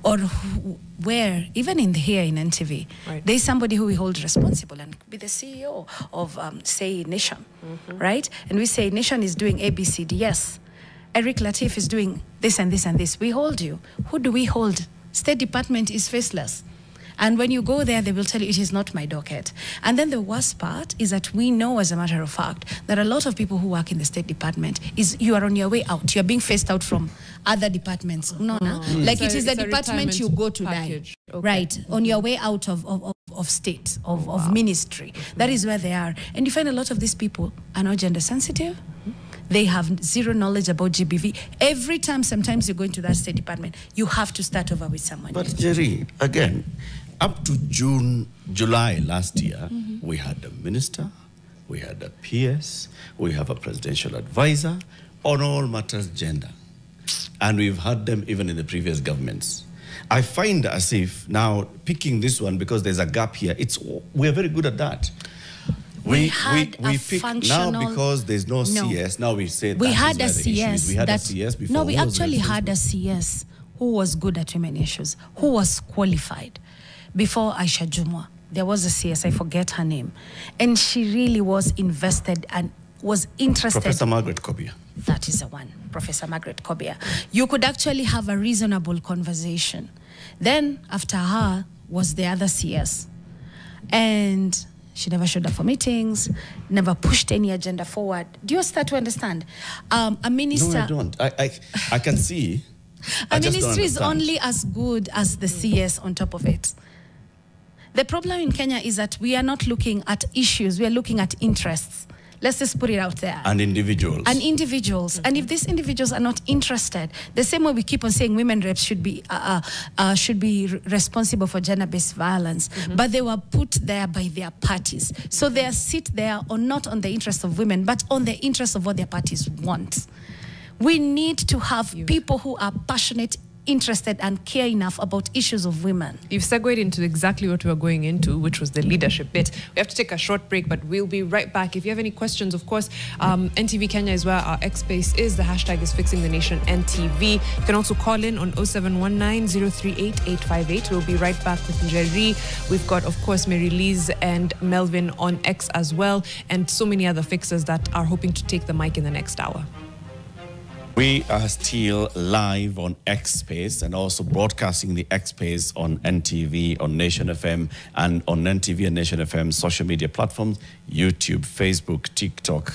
Or where, even here in NTV, there's somebody who we hold responsible and be the CEO of, say, Nation, right? And we say Nation is doing ABCD. Yes, Eric Latif is doing this and this and this. We hold you. Who do we hold? State Department is faceless. And when you go there, they will tell you it is not my docket. And then the worst part is that we know, as a matter of fact, that a lot of people who work in the State Department is you are on your way out. You're being phased out from other departments. Like it is the department you go to package. Die. Okay. Right. On your way out of state, of ministry. That is where they are. And you find a lot of these people are not gender sensitive. They have zero knowledge about GBV. Every time, sometimes you go into that State Department, you have to start over with someone. But Njeri, again, up to July last year, we had a minister, we had a PS, we have a presidential advisor on all matters gender. And we've had them even in the previous governments. I find as if now picking this one because there's a gap here, we're very good at that. We pick now because there's no CS. Now we say we had a CS. We had a CS before. No, we actually had a CS who was good at women issues, who was qualified. Before Aisha Jumwa, there was a CS, I forget her name, and she really was invested and was interested. Professor Margaret Kobia. That is the one, Professor Margaret Kobia. You could actually have a reasonable conversation. Then after her was the other CS, and she never showed up for meetings, never pushed any agenda forward. Do you start to understand? A minister... No, I don't. I can see. A ministry is only as good as the CS on top of it. The problem in Kenya is that we are not looking at issues, we are looking at interests. Let's just put it out there. And individuals. And individuals. And if these individuals are not interested, the same way we keep on saying women reps should be responsible for gender-based violence, but they were put there by their parties. So they sit there not on the interest of women, but on the interest of what their parties want. We need to have people who are passionate, interested and care enough about issues of women. You've segued into exactly what we were going into, which was the leadership bit. We have to take a short break, but we'll be right back. If you have any questions, of course, NTV Kenya is where our XSpace is. The hashtag is Fixing the Nation NTV. You can also call in on 0719-038-858. We'll be right back with Njeri. We've got, of course, Mary Liz and Melvin on X as well, and so many other fixers that are hoping to take the mic in the next hour. We are still live on XSpace and also broadcasting the XSpace on NTV, on Nation FM, and on NTV and Nation FM social media platforms, YouTube, Facebook, TikTok,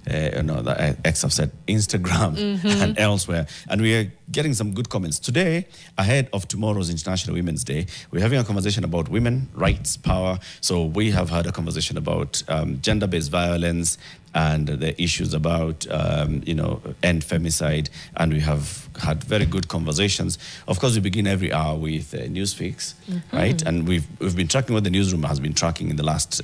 X have said Instagram and elsewhere. And we are getting some good comments. Today, ahead of tomorrow's International Women's Day, we're having a conversation about women, rights, power. So we have had a conversation about gender-based violence and the issues about, end femicide. And we have had very good conversations. Of course, we begin every hour with Newsfix, right? And we've been tracking what the newsroom has been tracking in the last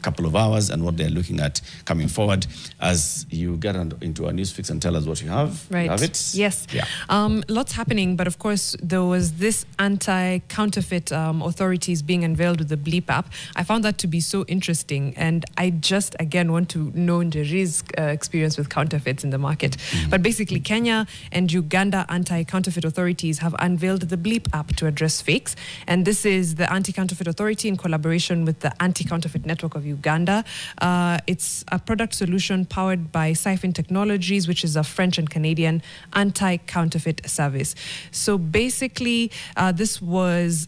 couple of hours and what they're looking at coming forward. As you get into our Newsfix and tell us what you have. Right. You have it? Yes. Yeah. Lots happening, but of course there was this anti-counterfeit authorities being unveiled with the Bleep app. I found that to be so interesting, and I just again want to know Njeri's experience with counterfeits in the market. But basically, Kenya and Uganda anti-counterfeit authorities have unveiled the Bleep app to address fakes, and this is the anti-counterfeit authority in collaboration with the Anti-Counterfeit Network of Uganda. It's a product solution powered by Siphon Technologies, which is a French and Canadian anti-counterfeit service. So basically, this was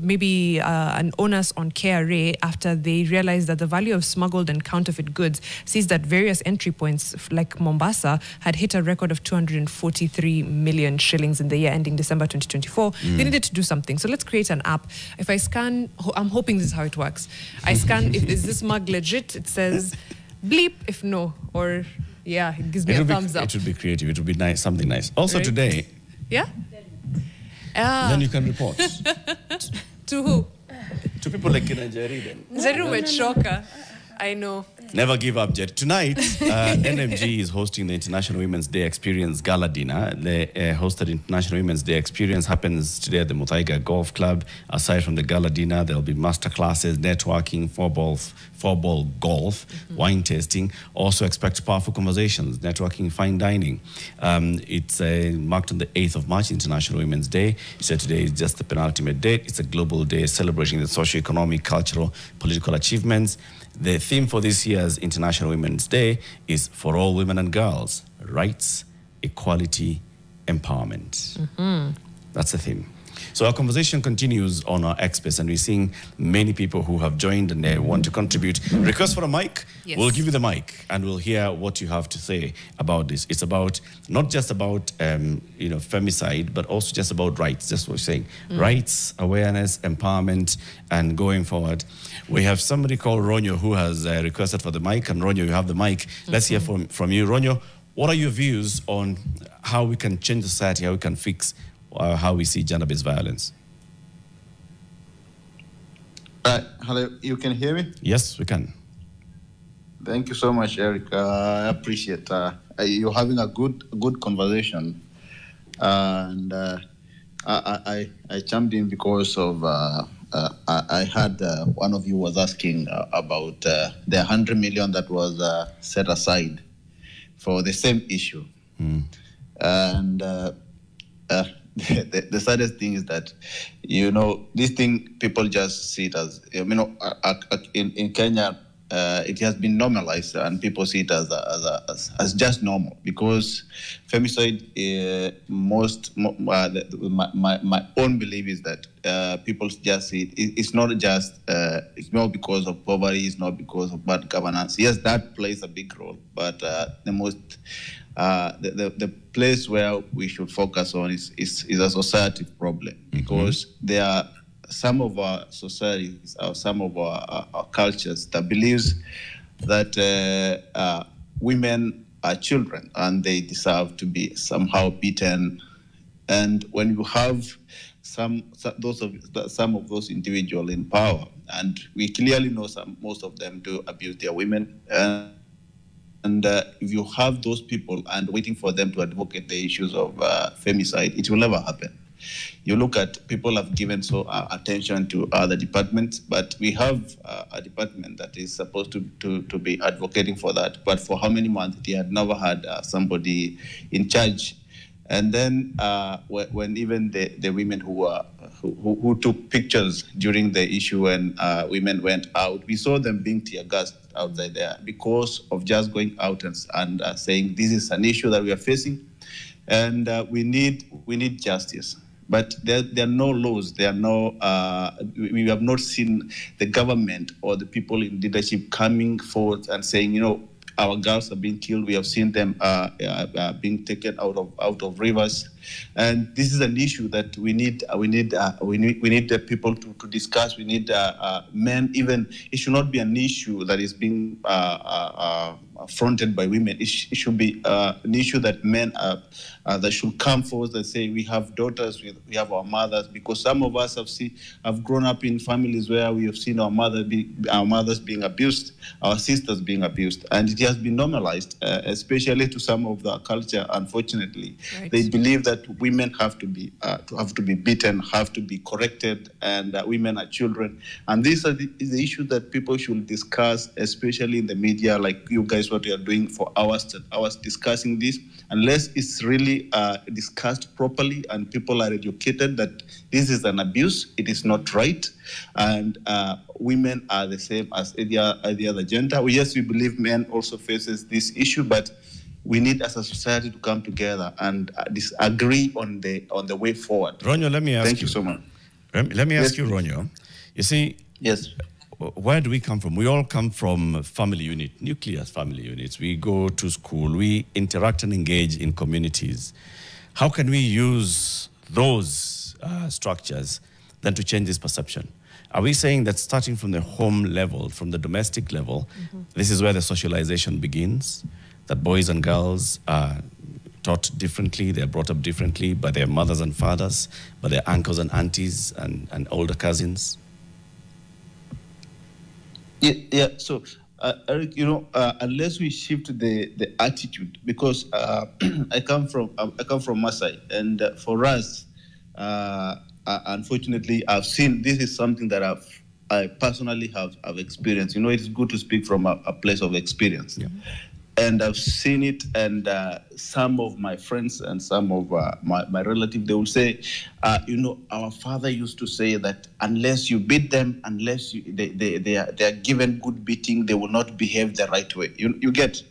maybe an onus on KRA after they realized that the value of smuggled and counterfeit goods sees that various entry points like Mombasa had hit a record of 243 million shillings in the year ending December 2024. They needed to do something. So let's create an app. If I scan, I'm hoping this is how it works. I scan, if is this mug legit, it says bleep if no, or yeah, it gives me a thumbs up. It would be creative. It would be nice, something nice. Also today. Yeah? Then you can report. To who? To people like Njeri then. Njeri umechoka. I know. Never give up, Jet. Tonight, NMG is hosting the International Women's Day Experience Gala Dinner. The hosted International Women's Day Experience happens today at the Muthaiga Golf Club. Aside from the gala dinner, there'll be master classes, networking, four-ball golf, wine tasting. Also expect powerful conversations, networking, fine dining. It's marked on the 8th of March, International Women's Day. So today is just the penultimate date. It's a global day celebrating the socio-economic, cultural, political achievements. The theme for this year's International Women's Day is for all women and girls, rights, equality, empowerment. That's the theme. So our conversation continues on our XSpace, and we're seeing many people who have joined and they want to contribute. Request for a mic. Yes. We'll give you the mic, and we'll hear what you have to say about this. It's about not just about femicide, but also just about rights. Just what we're saying: rights, awareness, empowerment, and going forward. We have somebody called Ronyo who has requested for the mic, and Ronyo, you have the mic. Let's hear from you, Ronyo. What are your views on how we can change society, how we can fix how we see gender-based violence? Hello, you can hear me? Yes, we can. Thank you so much, Eric. I appreciate you having a good conversation. And I chimed in because of I heard one of you was asking about the 100 million that was set aside for the same issue. And the saddest thing is that, this thing, people just see it as, in Kenya, it has been normalized and people see it as just normal, because femicide, my own belief is that people just see it. It's not just, it's not because of poverty, it's not because of bad governance. Yes, that plays a big role, but the place where we should focus on is a society problem, because there are some of our societies, or some of our cultures that believes that women are children and they deserve to be somehow beaten. And when you have some of those individuals in power, and we clearly know most of them do abuse their women. And if you have those people and waiting for them to advocate the issues of femicide, it will never happen. You look at people have given attention to other departments, but we have a department that is supposed to be advocating for that. But for how many months they had never had somebody in charge. And then when even the women who took pictures during the issue when women went out, we saw them being tear gassed outside there because of just going out and saying this is an issue that we are facing, and we need justice. But there are no laws. There are no. We have not seen the government or the people in leadership coming forward and saying, our girls are being killed. We have seen them being taken out of rivers, and this is an issue that we need the people to discuss. We need men. Even it should not be an issue that is being fronted by women. It should be an issue that men that should come forward and say, we have daughters, we have our mothers, because some of us have grown up in families where we have seen our mothers being abused, our sisters being abused, and it has been normalized, especially to some of the culture. Unfortunately, they believe that women have to be beaten, have to be corrected, and women are children. And this is the issue that people should discuss, especially in the media, like you guys, what you are doing for hours and hours discussing this. Unless it's really discussed properly and people are educated that this is an abuse, it is not right, and women are the same as the other gender. Yes, we believe men also faces this issue, but we need as a society to come together and disagree on the way forward. Ronyo, let me ask you. Thank you so much. Let me ask you, Ronyo. You see, yes. Where do we come from? We all come from family unit, nuclear family units. We go to school, we interact and engage in communities. How can we use those structures then to change this perception? Are we saying that starting from the home level, from the domestic level, this is where the socialization begins, that boys and girls are taught differently, they're brought up differently by their mothers and fathers, by their uncles and aunties and older cousins? Yeah. So, Eric, unless we shift the attitude, because I come from Masai, and for us, unfortunately, I've seen this is something that I personally have experienced. It's good to speak from a place of experience. Yeah. And I've seen it, and some of my friends and some of my relatives, they will say, our father used to say that unless you beat them, unless they are given good beating, they will not behave the right way. You get?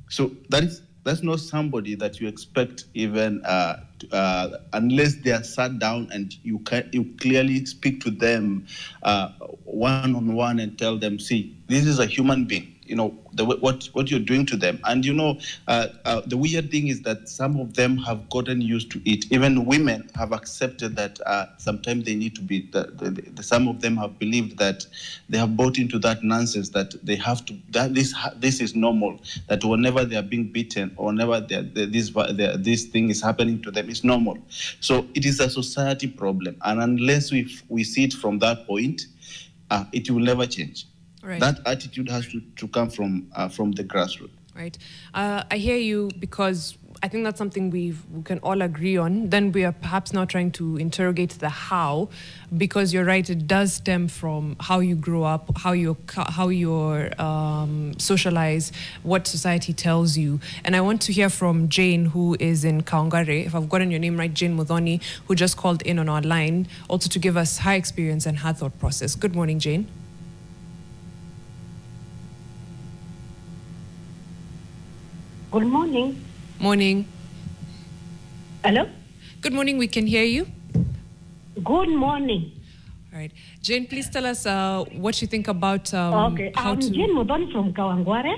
So that's not somebody that you expect even unless they are sat down and you clearly speak to them one-on-one and tell them, see, this is a human being. You know, what you're doing to them. And, you know, the weird thing is that some of them have gotten used to it. Even women have accepted that sometimes they need to be, some of them have believed that they have bought into that nonsense, that they have to, that this is normal, that whenever they are being beaten or whenever this thing is happening to them, it's normal. So it is a society problem. And unless we see it from that point, it will never change. Right. That attitude has to come from the grassroots. Right. I hear you, because I think that's something we can all agree on. Then we are perhaps now trying to interrogate the how, because you're right, it does stem from how you grow up, how you're socialized, what society tells you. And I want to hear from Jane, who is in Kaungare, if I've gotten your name right, Jane Mudhoni, who just called in on our line, also to give us her experience and her thought process. Good morning, Jane. Good morning. Morning. Hello? Good morning, we can hear you. Good morning. All right. Jane, please tell us what you think about okay. I'm Jane Mudhoni from Kawangware.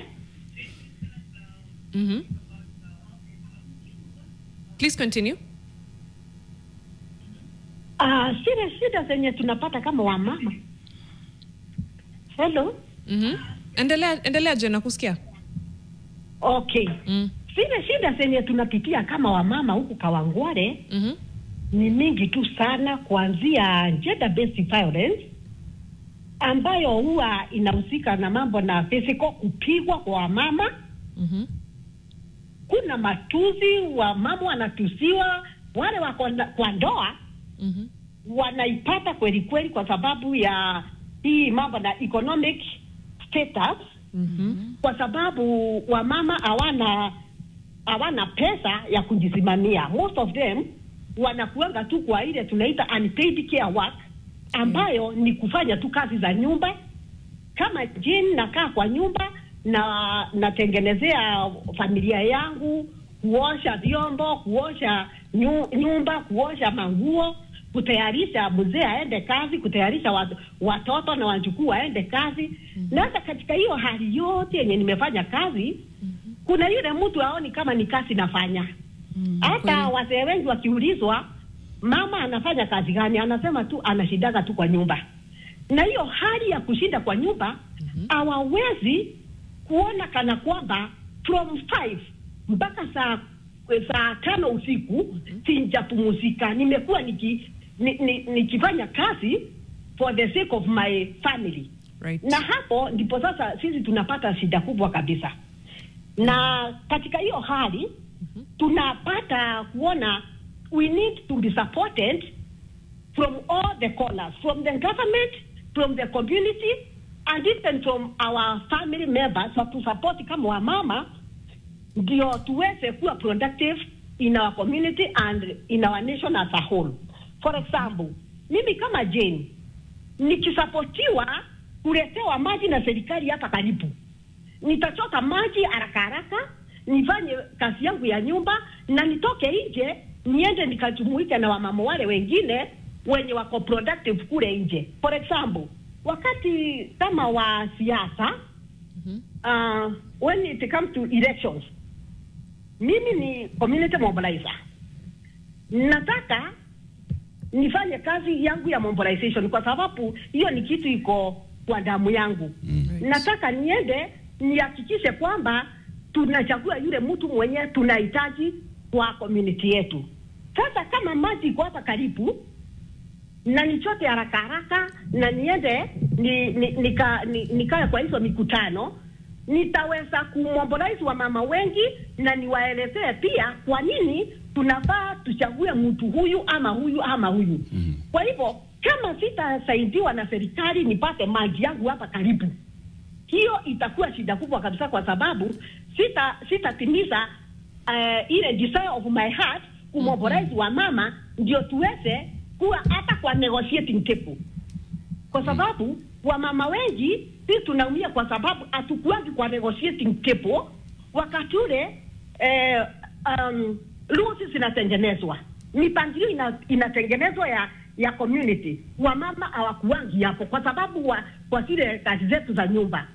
Please continue. Shida zenye tunapata kama wamama. Hello? Endelea Jane, nakusikia. Okay. Shida zenye tunapitia kama wamama huku Kawangware ni mingi tu sana, kuanzia gender based violence ambayo huwa inahusika na mambo na physical, kupigwa kwa wamama. Kuna matusi, wamama wanatusiwa, wale wako kwa ndoa wanaipata kweli kweli kwa sababu ya hii mambo na economic status. Kwa sababu wamama hawana pesa ya kujisimamia. Most of them wanakuanga tu kwa ile tunaita unpaid care work, ambayo ni kufanya tu kazi za nyumba. Kama Jane, nakaa kwa nyumba na natengenezea familia yangu, kuosha vyombo, kuosha nyumba, kuosha manguo, kutayarisha mzee aende kazi, kutayarisha watoto na wajukuu waende kazi. Na hata katika hiyo hali yote yenye nimefanya kazi, kuna yule mtu aoni kama ni kazi nafanya. Hata wazee wengi wakiulizwa, mama anafanya kazi gani, anasema tu anashindaga tu kwa nyumba. Na hiyo hali ya kushinda kwa nyumba, hawawezi kuona kana kwamba from 5 mpaka saa 5 usiku sijapumzika. Nimekuwa nikifanya kazi for the sake of my family. Right. Na hapo ndipo sasa sisi tunapata shida kubwa kabisa. Na katika hiyo hali tunapata kuona we need to be supported from all the corners, from the government, from the community, and even from our family members, to support kama wamama ndio tuweze kuwa productive in our community and in our nation as a whole. For example, mimi kama Jane nikisapotiwa kuletewa maji na serikali hapa karibu, nitachota maji haraka haraka, nifanye kazi yangu ya nyumba na nitoke nje niende nikajumuike na wamama wale wengine wenye wako productive kule nje. For example, wakati kama wa siasa, when it comes to elections, mimi ni community mobilizer. Nataka nifanye kazi yangu ya mobilization kwa sababu hiyo ni kitu iko kwa damu yangu. Nataka niende nihakikishe kwamba tunachagua yule mtu mwenye tunahitaji kwa community yetu. Sasa kama maji iko hapa karibu na nichote haraka haraka na niende nikae kwa hizo mikutano, nitaweza kumobilize wa mama wengi na niwaelezee pia kwa nini tunafaa tuchague mtu huyu ama huyu ama huyu. Kwa hivyo kama sitasaidiwa na serikali nipate maji yangu hapa karibu, hiyo itakuwa shida kubwa kabisa, kwa sababu sitatimiza ile desire of my heart kumobilize wa mama ndio tuweze kuwa hata kwa negotiating table. Kwa sababu wa mama wengi sisi tunaumia kwa sababu hatukuangi kwa negotiating table wakati ule rules zinatengenezwa, mipangilio inatengenezwa ya community. Wamama hawakuangi hapo kwa sababu kwa zile kazi zetu za nyumba.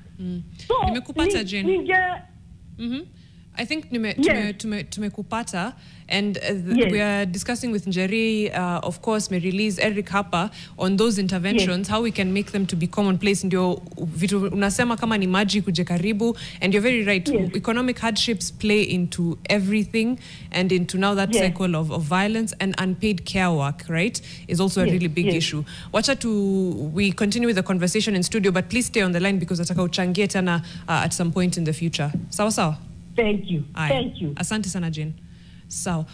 So nimekupata Jane. I think tumekupata, and we are discussing with Njeri, of course, may release Eric Harper on those interventions, how we can make them to be commonplace. Ndio vitu unasema kama ni maji kuje karibu, and you're very right. Economic hardships play into everything, and into now that cycle of violence, and unpaid care work, right, is also a really big issue. Wacha we continue with the conversation in studio, but please stay on the line because nataka uchangie tena at some point in the future. Sawa sawa? Thank you. Thank you. Asante sana, Jane. So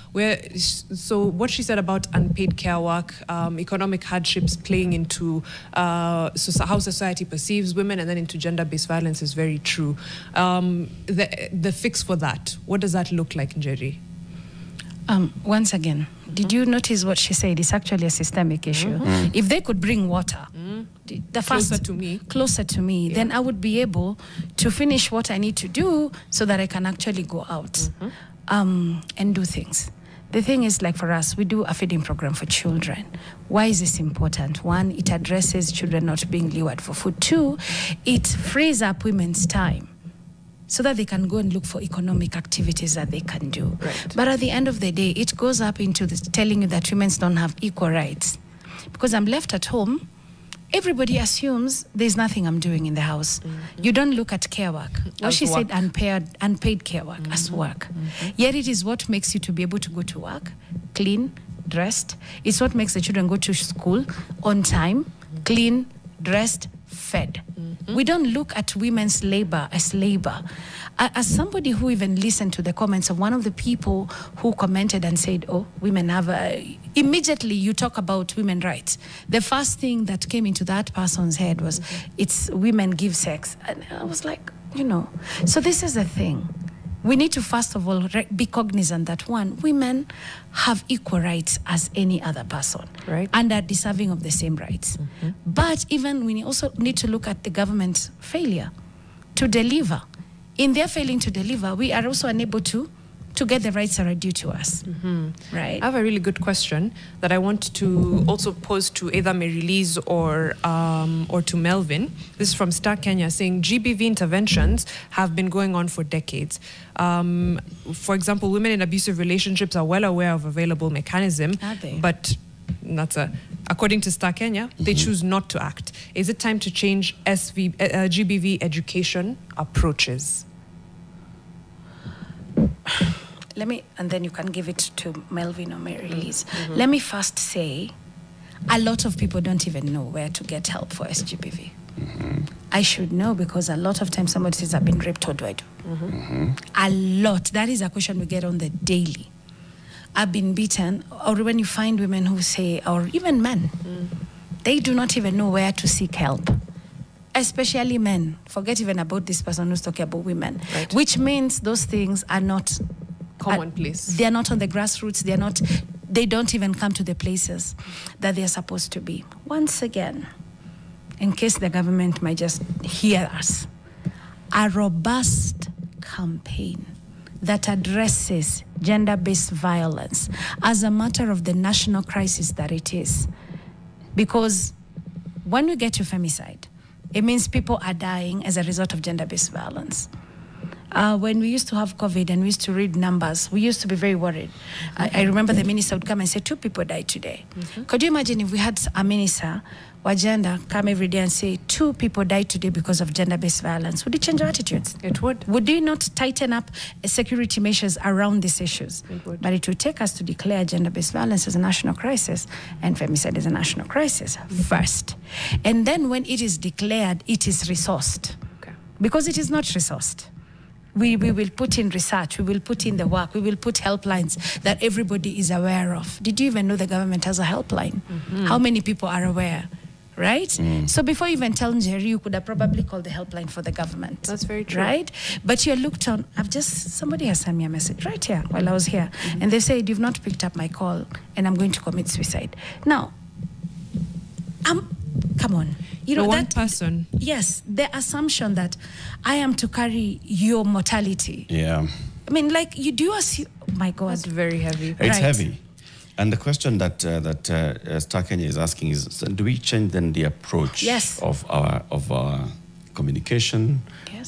what she said about unpaid care work, economic hardships playing into how society perceives women, and then into gender-based violence is very true. The fix for that, what does that look like, Njeri? Once again, did you notice what she said? It's actually a systemic issue. If they could bring water closer to me, then I would be able to finish what I need to do so that I can actually go out and do things. The thing is, like for us, we do a feeding program for children. Why is this important? One, it addresses children not being lured for food. Two, it frees up women's time so that they can go and look for economic activities that they can do. Right. But at the end of the day, it goes up into telling you that women don't have equal rights. Because I'm left at home, everybody assumes there's nothing I'm doing in the house. You don't look at care work. What she said, unpaid care work as work. Yet it is what makes you to be able to go to work, clean, dressed. It's what makes the children go to school on time, clean, dressed, fed. We don't look at women's labor as labor. As somebody who even listened to the comments of one of the people who commented and said, oh, women have immediately you talk about women's rights. The first thing that came into that person's head was, it's women give sex. And I was like, so this is the thing. We need to first of all be cognizant that one, women have equal rights as any other person, right, and are deserving of the same rights. But even we also need to look at the government's failure to deliver. In their failing to deliver, we are also unable to get the rights that are due to us. Right. I have a really good question that I want to also pose to either Mary-Liz or to Melvin. This is from Star Kenya saying GBV interventions have been going on for decades. For example, women in abusive relationships are well aware of available mechanism, but according to Star Kenya, they choose not to act. Is it time to change GBV education approaches? Let me, and then you can give it to Melvin or Mary-Liz. Let me first say, a lot of people don't even know where to get help for SGBV. I should know because a lot of times somebody says, I've been raped, what do I do? A lot. That is a question we get on the daily. I've been beaten, or when you find women who say, or even men, they do not even know where to seek help. Especially men. Forget even about this person who's talking about women. Right. Which means those things are not commonplace. They're not on the grassroots. They don't even come to the places that they're supposed to be. Once again, in case the government might just hear us, a robust campaign that addresses gender-based violence as a matter of the national crisis that it is. Because when we get to femicide, it means people are dying as a result of gender-based violence. When we used to have COVID and we used to read numbers, we used to be very worried. I remember the minister would come and say, 2 people died today. Could you imagine if we had a minister or gender come every day and say, 2 people died today because of gender-based violence? Would it change our attitudes? It would. Would they not tighten up security measures around these issues? It would. But it would take us to declare gender-based violence as a national crisis and femicide as a national crisis first. And then when it is declared, it is resourced. Okay. Because it is not resourced. We will put in research, we will put in the work, we will put helplines that everybody is aware of. Did you even know the government has a helpline? How many people are aware? Right? So before you even tell Njeri, you could have probably called the helpline for the government. That's very true. Right? But you're looked on, somebody has sent me a message right here while I was here. And they said, you've not picked up my call and I'm going to commit suicide. Now, come on. You know, one person. Yes, the assumption that I am to carry your mortality. Yeah. I mean, like, you do assume, my God. That's very heavy. It's heavy. And the question that Star Kenya is asking is, do we change then the approach of our communication,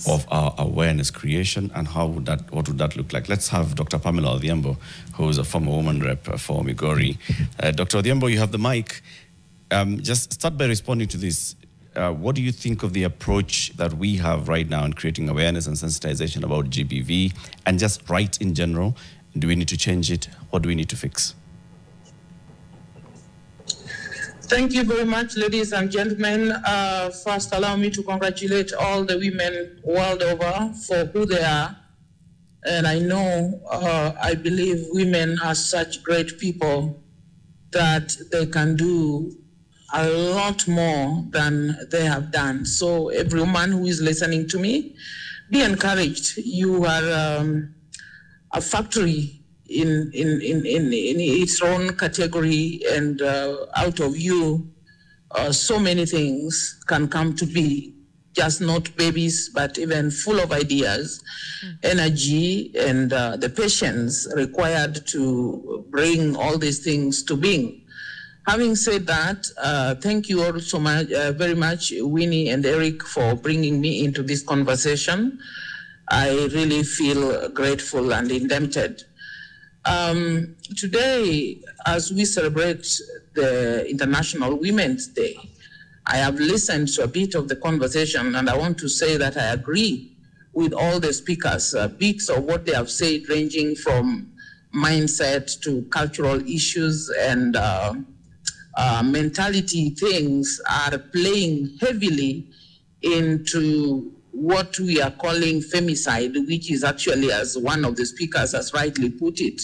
of our awareness creation, and what would that look like? Let's have Dr. Pamela Odhiambo, who is a former woman rep for Migori. Dr. Odhiambo, you have the mic. Just start by responding to this. What do you think of the approach that we have right now in creating awareness and sensitization about GBV and just right in general? Do we need to change it? What do we need to fix? Thank you very much, ladies and gentlemen. First, allow me to congratulate all the women world over for who they are. And I know, I believe women are such great people that they can do a lot more than they have done. So every woman who is listening to me, be encouraged. You are a factory in its own category, and out of you, so many things can come to be, just not babies, but even full of ideas, energy, and the patience required to bring all these things to being. Having said that, thank you all so much, very much, Winnie and Eric, for bringing me into this conversation. I really feel grateful and indebted. Today, as we celebrate the International Women's Day, I have listened to a bit of the conversation, and I want to say that I agree with all the speakers. Bits of what they have said, ranging from mindset to cultural issues and mentality things, are playing heavily into what we are calling femicide, which is actually, as one of the speakers has rightly put it,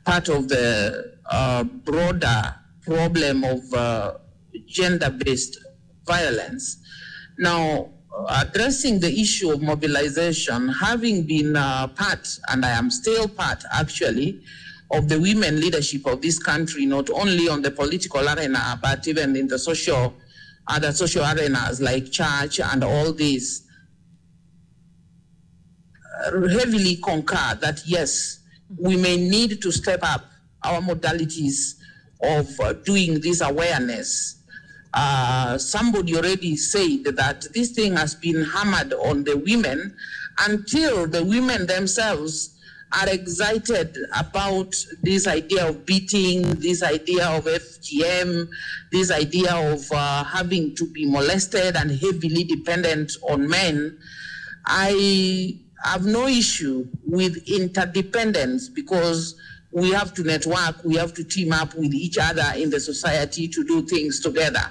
part of the broader problem of gender-based violence. Now, addressing the issue of mobilization, having been part, and I am still part actually, of the women leadership of this country, not only on the political arena, but even in the other social arenas like church and all these, heavily concur that yes, we may need to step up our modalities of doing this awareness. Somebody already said that this thing has been hammered on the women until the women themselves are excited about this idea of beating, this idea of FGM, this idea of having to be molested and heavily dependent on men. I have no issue with interdependence, because we have to network, we have to team up with each other in the society to do things together.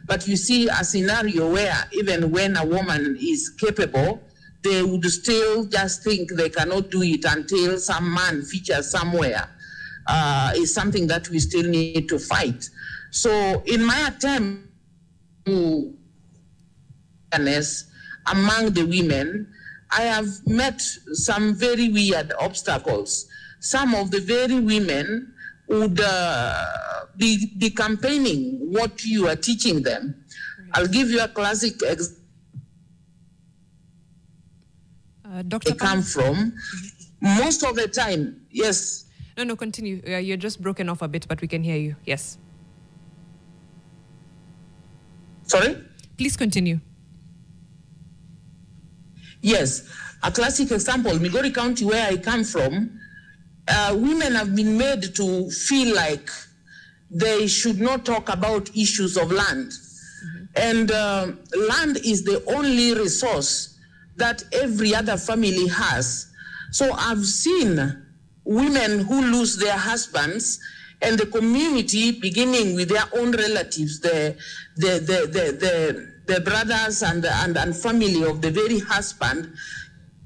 But you see a scenario where even when a woman is capable, they would still just think they cannot do it until some man features somewhere, is something that we still need to fight. So in my attempt to awareness among the women, I have met some very weird obstacles. Some of the very women would be campaigning what you are teaching them. I'll give you a classic example. They come from. Most of the time, yes. No, continue. You're just broken off a bit, but we can hear you. Yes. Sorry? Please continue. Yes, a classic example, Migori County, where I come from, women have been made to feel like they should not talk about issues of land. And land is the only resource that every other family has. So I've seen women who lose their husbands, and the community, beginning with their own relatives, the brothers and family of the very husband,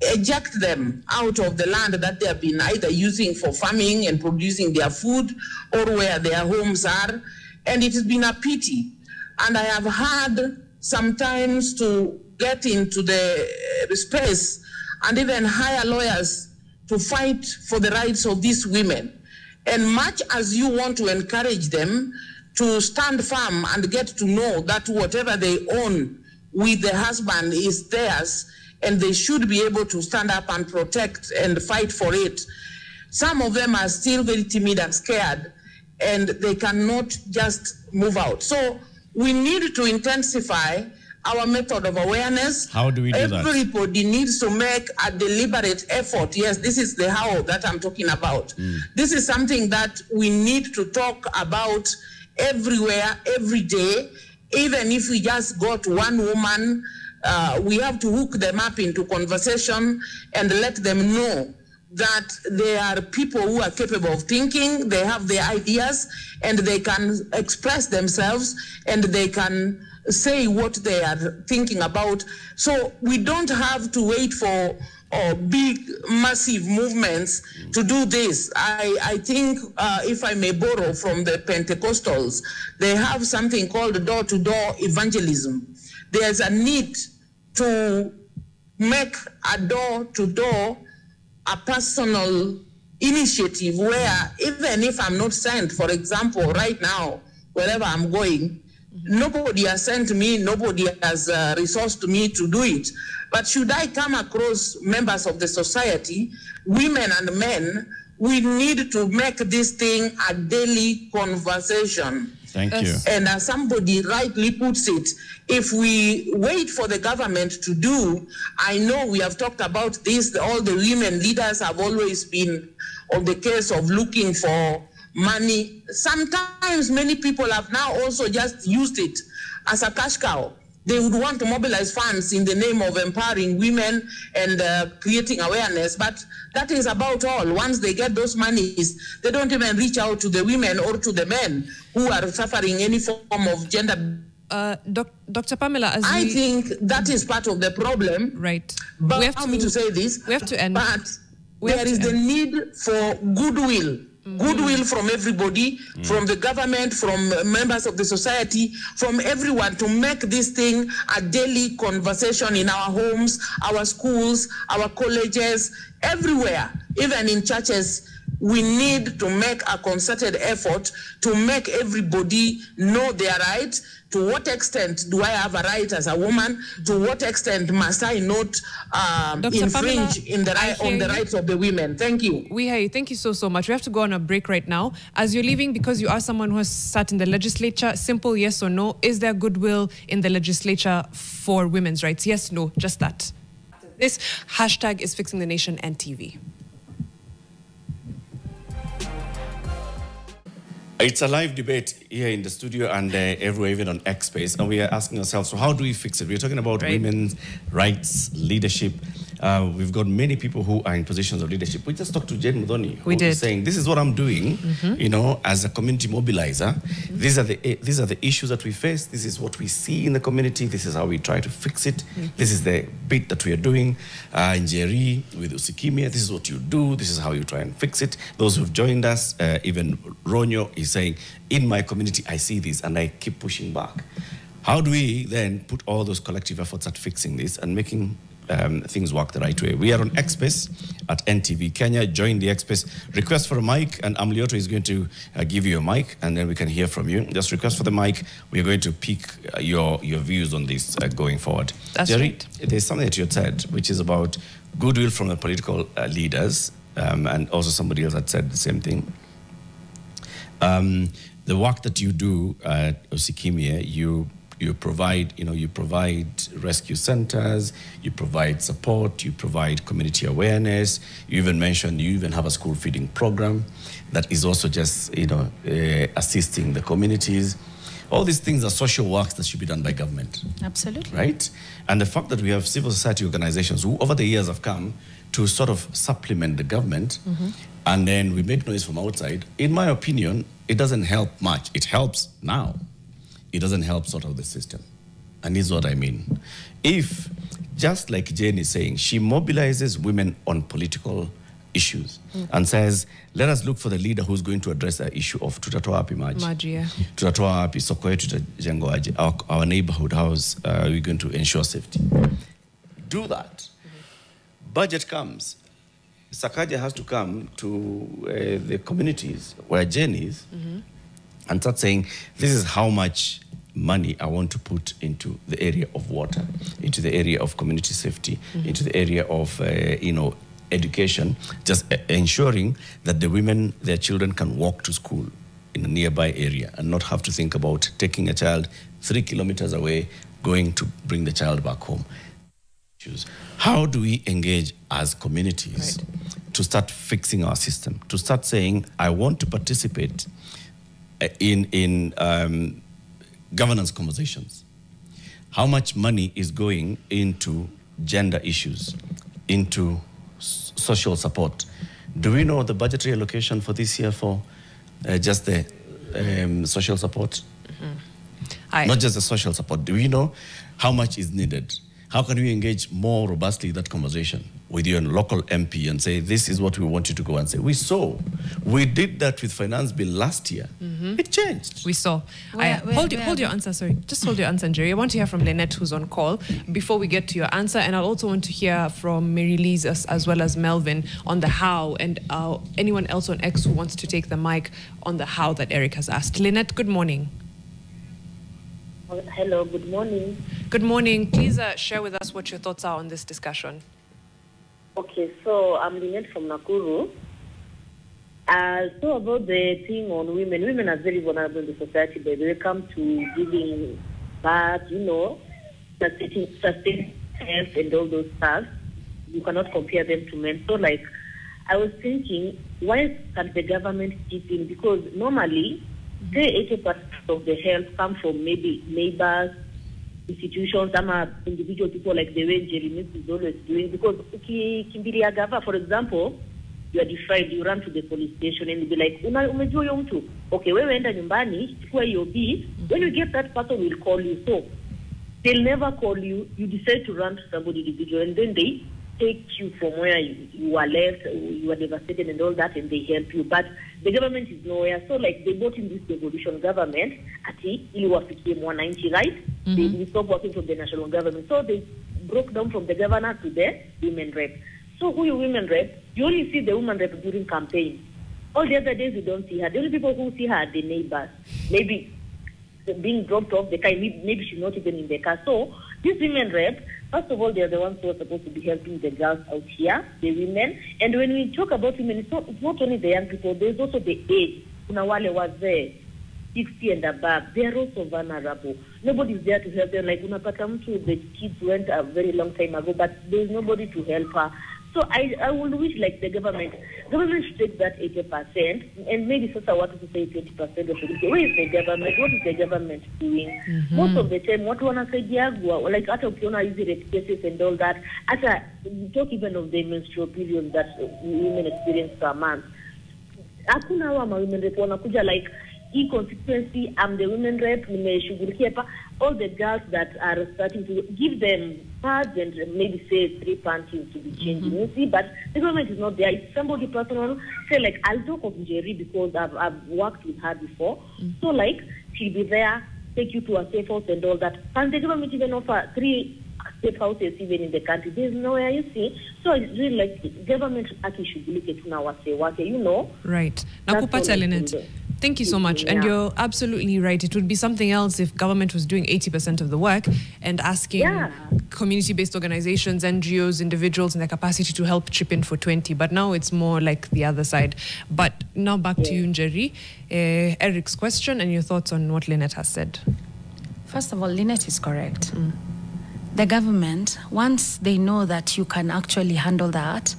eject them out of the land that they have been either using for farming and producing their food, or where their homes are. And it has been a pity. And I have had sometimes to get into the space and even hire lawyers to fight for the rights of these women. And much as you want to encourage them to stand firm and get to know that whatever they own with the husband is theirs, and they should be able to stand up and protect and fight for it, Some of them are still very timid and scared, and they cannot just move out. So we need to intensify our method of awareness. How do we do that? Everybody needs to make a deliberate effort. Yes, this is the how that I'm talking about. This is something that we need to talk about everywhere, every day. Even if we just got one woman, we have to hook them up into conversation and let them know that they are people who are capable of thinking, they have their ideas, and they can express themselves, and they can say what they are thinking about. So we don't have to wait for big, massive movements to do this. I think, if I may borrow from the Pentecostals, they have something called door-to-door evangelism. There's a need to make a door-to-door a personal initiative where even if I'm not sent, for example, right now, wherever I'm going, nobody has sent me, nobody has resourced me to do it. But should I come across members of the society, women and men, we need to make this thing a daily conversation. Thank you. And as somebody rightly puts it, if we wait for the government to do, I know we have talked about this, all the women leaders have always been on the case of looking for money. Sometimes many people have now also just used it as a cash cow. They would want to mobilize funds in the name of empowering women and creating awareness, but that is about all. Once they get those monies, they don't even reach out to the women or to the men who are suffering any form of gender. Dr. Pamela, I think that is part of the problem. Right. But allow me to say this. We have to end. But there is the need for goodwill. Goodwill from everybody, from the government, from members of the society, from everyone to make this thing a daily conversation in our homes, our schools, our colleges, everywhere, even in churches. We need to make a concerted effort to make everybody know their rights. To what extent do I have a right as a woman? To what extent must I not infringe in the on the rights of the women? Thank you. We hear you. Thank you so much. We have to go on a break right now. As you're leaving, because you are someone who has sat in the legislature, simple yes or no. Is there goodwill in the legislature for women's rights? Yes, no, just that. This hashtag is Fixing the Nation NTV. It's a live debate here in the studio and everywhere, even on XSpace, and we are asking ourselves, so how do we fix it? We're talking about women's rights, leadership. We've got many people who are in positions of leadership. We just talked to Jen Mudhoni, who is saying, this is what I'm doing, you know, as a community mobilizer. These are the issues that we face. This is what we see in the community. This is how we try to fix it. This is the bit that we are doing. Njeri with Usikimia, this is what you do. This is how you try and fix it. Those who've joined us, even Ronyo is saying, in my community, I see this and I keep pushing back. How do we then put all those collective efforts at fixing this and making things work the right way? We are on XSpace at NTV Kenya. Join the XSpace. Request for a mic, and Amlioto is going to give you a mic, and then we can hear from you. Just request for the mic. We're going to pick your views on this going forward. That's Njeri, right. there's something that you had said, which is about goodwill from the political leaders, and also somebody else had said the same thing. The work that you do at Usikimia, you provide, you provide rescue centers, you provide support, you provide community awareness. You even mentioned you even have a school feeding program that is also just, assisting the communities. All these things are social works that should be done by government. Absolutely. Right? And the fact that we have civil society organizations who over the years have come to sort of supplement the government, and then we make noise from outside, in my opinion, it doesn't help much. It helps now. It doesn't help sort of the system. And this is what I mean. If, just like Jane is saying, she mobilizes women on political issues and says, let us look for the leader who's going to address the issue of tutatoa api maji. Tutatoa api soko yetu tutajengo aje, our neighborhood, house, we're going to ensure safety. Do that. Budget comes. Sakaja has to come to the communities where Jane is and start saying, this is how much money I want to put into the area of water, into the area of community safety, into the area of, education, just ensuring that the women, their children can walk to school in a nearby area and not have to think about taking a child 3 kilometers away, going to bring the child back home. How do we engage as communities to start fixing our system, to start saying, I want to participate in governance conversations? How much money is going into gender issues, into social support? Do we know the budgetary allocation for this year for just the social support? Not just the social support. Do we know how much is needed? How can we engage more robustly that conversation with your local MP and say, this is what we want you to go and say? We saw. We did that with finance bill last year. It changed. We saw. Hold your answer, sorry. Just hold your answer, Njeri. I want to hear from Lynette, who's on call, before we get to your answer. And I also want to hear from Mary Lise as well as Melvin on the how, and anyone else on X who wants to take the mic on the how that Eric has asked. Lynette, good morning. Hello, good morning. Good morning. Please share with us what your thoughts are on this discussion. Okay, so I'm Lynette from Nakuru. So about the thing on women, women are very vulnerable in the society, but when it comes to giving birth, you know, sustaining health and all those stuff, you cannot compare them to men. So like, I was thinking, why can't the government chip in? Because normally, say 80% of the health come from maybe neighbors, institutions, some individual people, like the way Njeri Migwi is always doing. Because ukikimbilia gava, for example, you are defied, you run to the police station and you be like, umejua yo mtu. Okay, wewe enda nyumbani, chukua your B. When you get that person will call you. So they'll never call you. You decide to run to somebody individual, and then they take you from where you are left, you are devastated and all that, and they help you. But the government is nowhere. So like they brought in this devolution government, ati ili wafikie mwananchi, right? They stopped working from the national government. So they broke down from the governor to the women rep. So who you women rep? You only see the woman rep during campaign. All the other days you don't see her. The only people who see her are the neighbors. Maybe being dropped off the car, maybe she's not even in the car. So these women rep, first of all, they are the ones who are supposed to be helping the girls out here, the women. And when we talk about women, it's not only the young people, there's also the age. Kuna wale wazee, 60 and above, they are also vulnerable. Nobody's there to help them. Like unapata mtu, the kids went a very long time ago, but there's nobody to help her. So I would wish like the government should take that 80% and maybe Sasa wanted to say 20% of it. Where is the government? What is the government doing? Most of the time, what wanasaidiagwa, like hata ukiona hizi rape cases and all that, hata talk even of the menstrual period that women experience per month. Hakuna hawa women rep wanakuja like constituency, I'm the women rep, nimeshughulikia pa all the girls that are starting to give them pads and maybe say 3 panties to be changing. You see, but the government is not there. It's somebody personal. Say like, I'll talk of Njeri because I've worked with her before. So like, she'll be there, take you to a safe house and all that. And the government even offer 3 safe houses even in the country. There's nowhere, you see. So it's really like government actually should look at now, you know. Right. Nakupata, Lynette. Thank you so much. And you're absolutely right. It would be something else if government was doing 80% of the work and asking community-based organizations, NGOs, individuals in their capacity to help chip in for 20. But now it's more like the other side. But now back to you, Njeri. Eric's question and your thoughts on what Lynette has said. First of all, Lynette is correct. The government, once they know that you can actually handle that,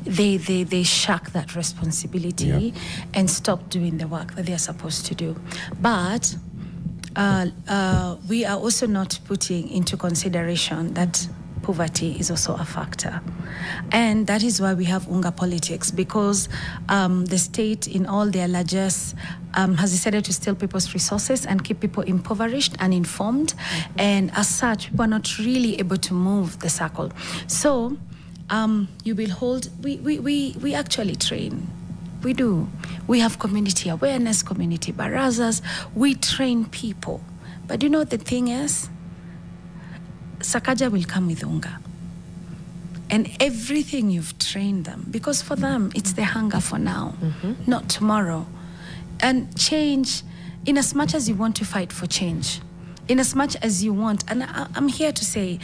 they shirk that responsibility and stop doing the work that they're supposed to do. But we are also not putting into consideration that poverty is also a factor. And that is why we have unga politics, because the state in all their largesse has decided to steal people's resources and keep people impoverished and informed. And as such, people are not really able to move the circle. So you will hold, we actually train. We do. We have community awareness, community barazas. We train people. But you know the thing is, Sakaja will come with unga. And everything you've trained them, because for them, it's the hunger for now, not tomorrow. And change, in as much as you want to fight for change, in as much as you want, and I'm here to say,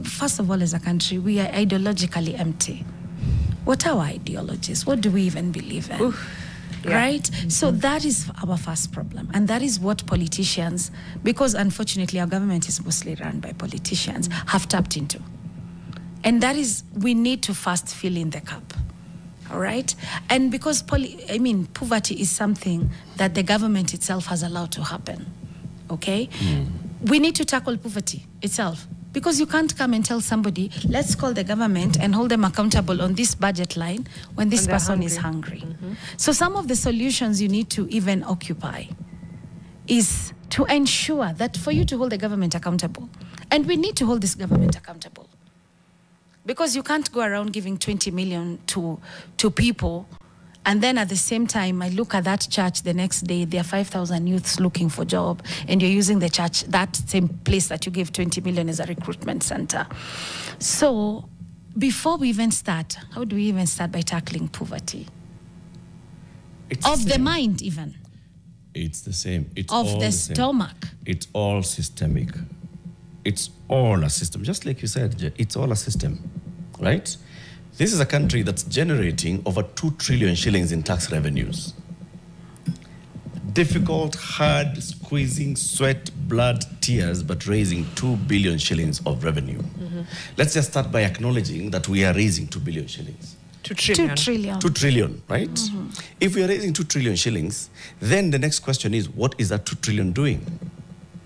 first of all, as a country, we are ideologically empty. What are our ideologies? What do we even believe in? Yeah. Right? So that is our first problem. And that is what politicians, because unfortunately our government is mostly run by politicians, have tapped into. And that is, we need to first fill in the cup. All right? And because, poverty is something that the government itself has allowed to happen. Okay? We need to tackle poverty itself. Because you can't come and tell somebody, let's call the government and hold them accountable on this budget line when this person is hungry. So some of the solutions you need to even occupy is to ensure that for you to hold the government accountable, and we need to hold this government accountable, because you can't go around giving 20 million to people, and then at the same time, I look at that church the next day, there are 5,000 youths looking for a job, and you're using the church, that same place that you gave 20 million as a recruitment center. So before we even start, how do we even start by tackling poverty? Of the mind even. It's the same. It's of all the stomach. It's all systemic. It's all a system. Just like you said, it's all a system, right? This is a country that's generating over 2 trillion shillings in tax revenues. Difficult, hard, squeezing, sweat, blood, tears, but raising 2 billion shillings of revenue. Let's just start by acknowledging that we are raising 2 billion shillings. 2 trillion. 2 trillion. 2 trillion, right? If we are raising 2 trillion shillings, then the next question is, what is that 2 trillion doing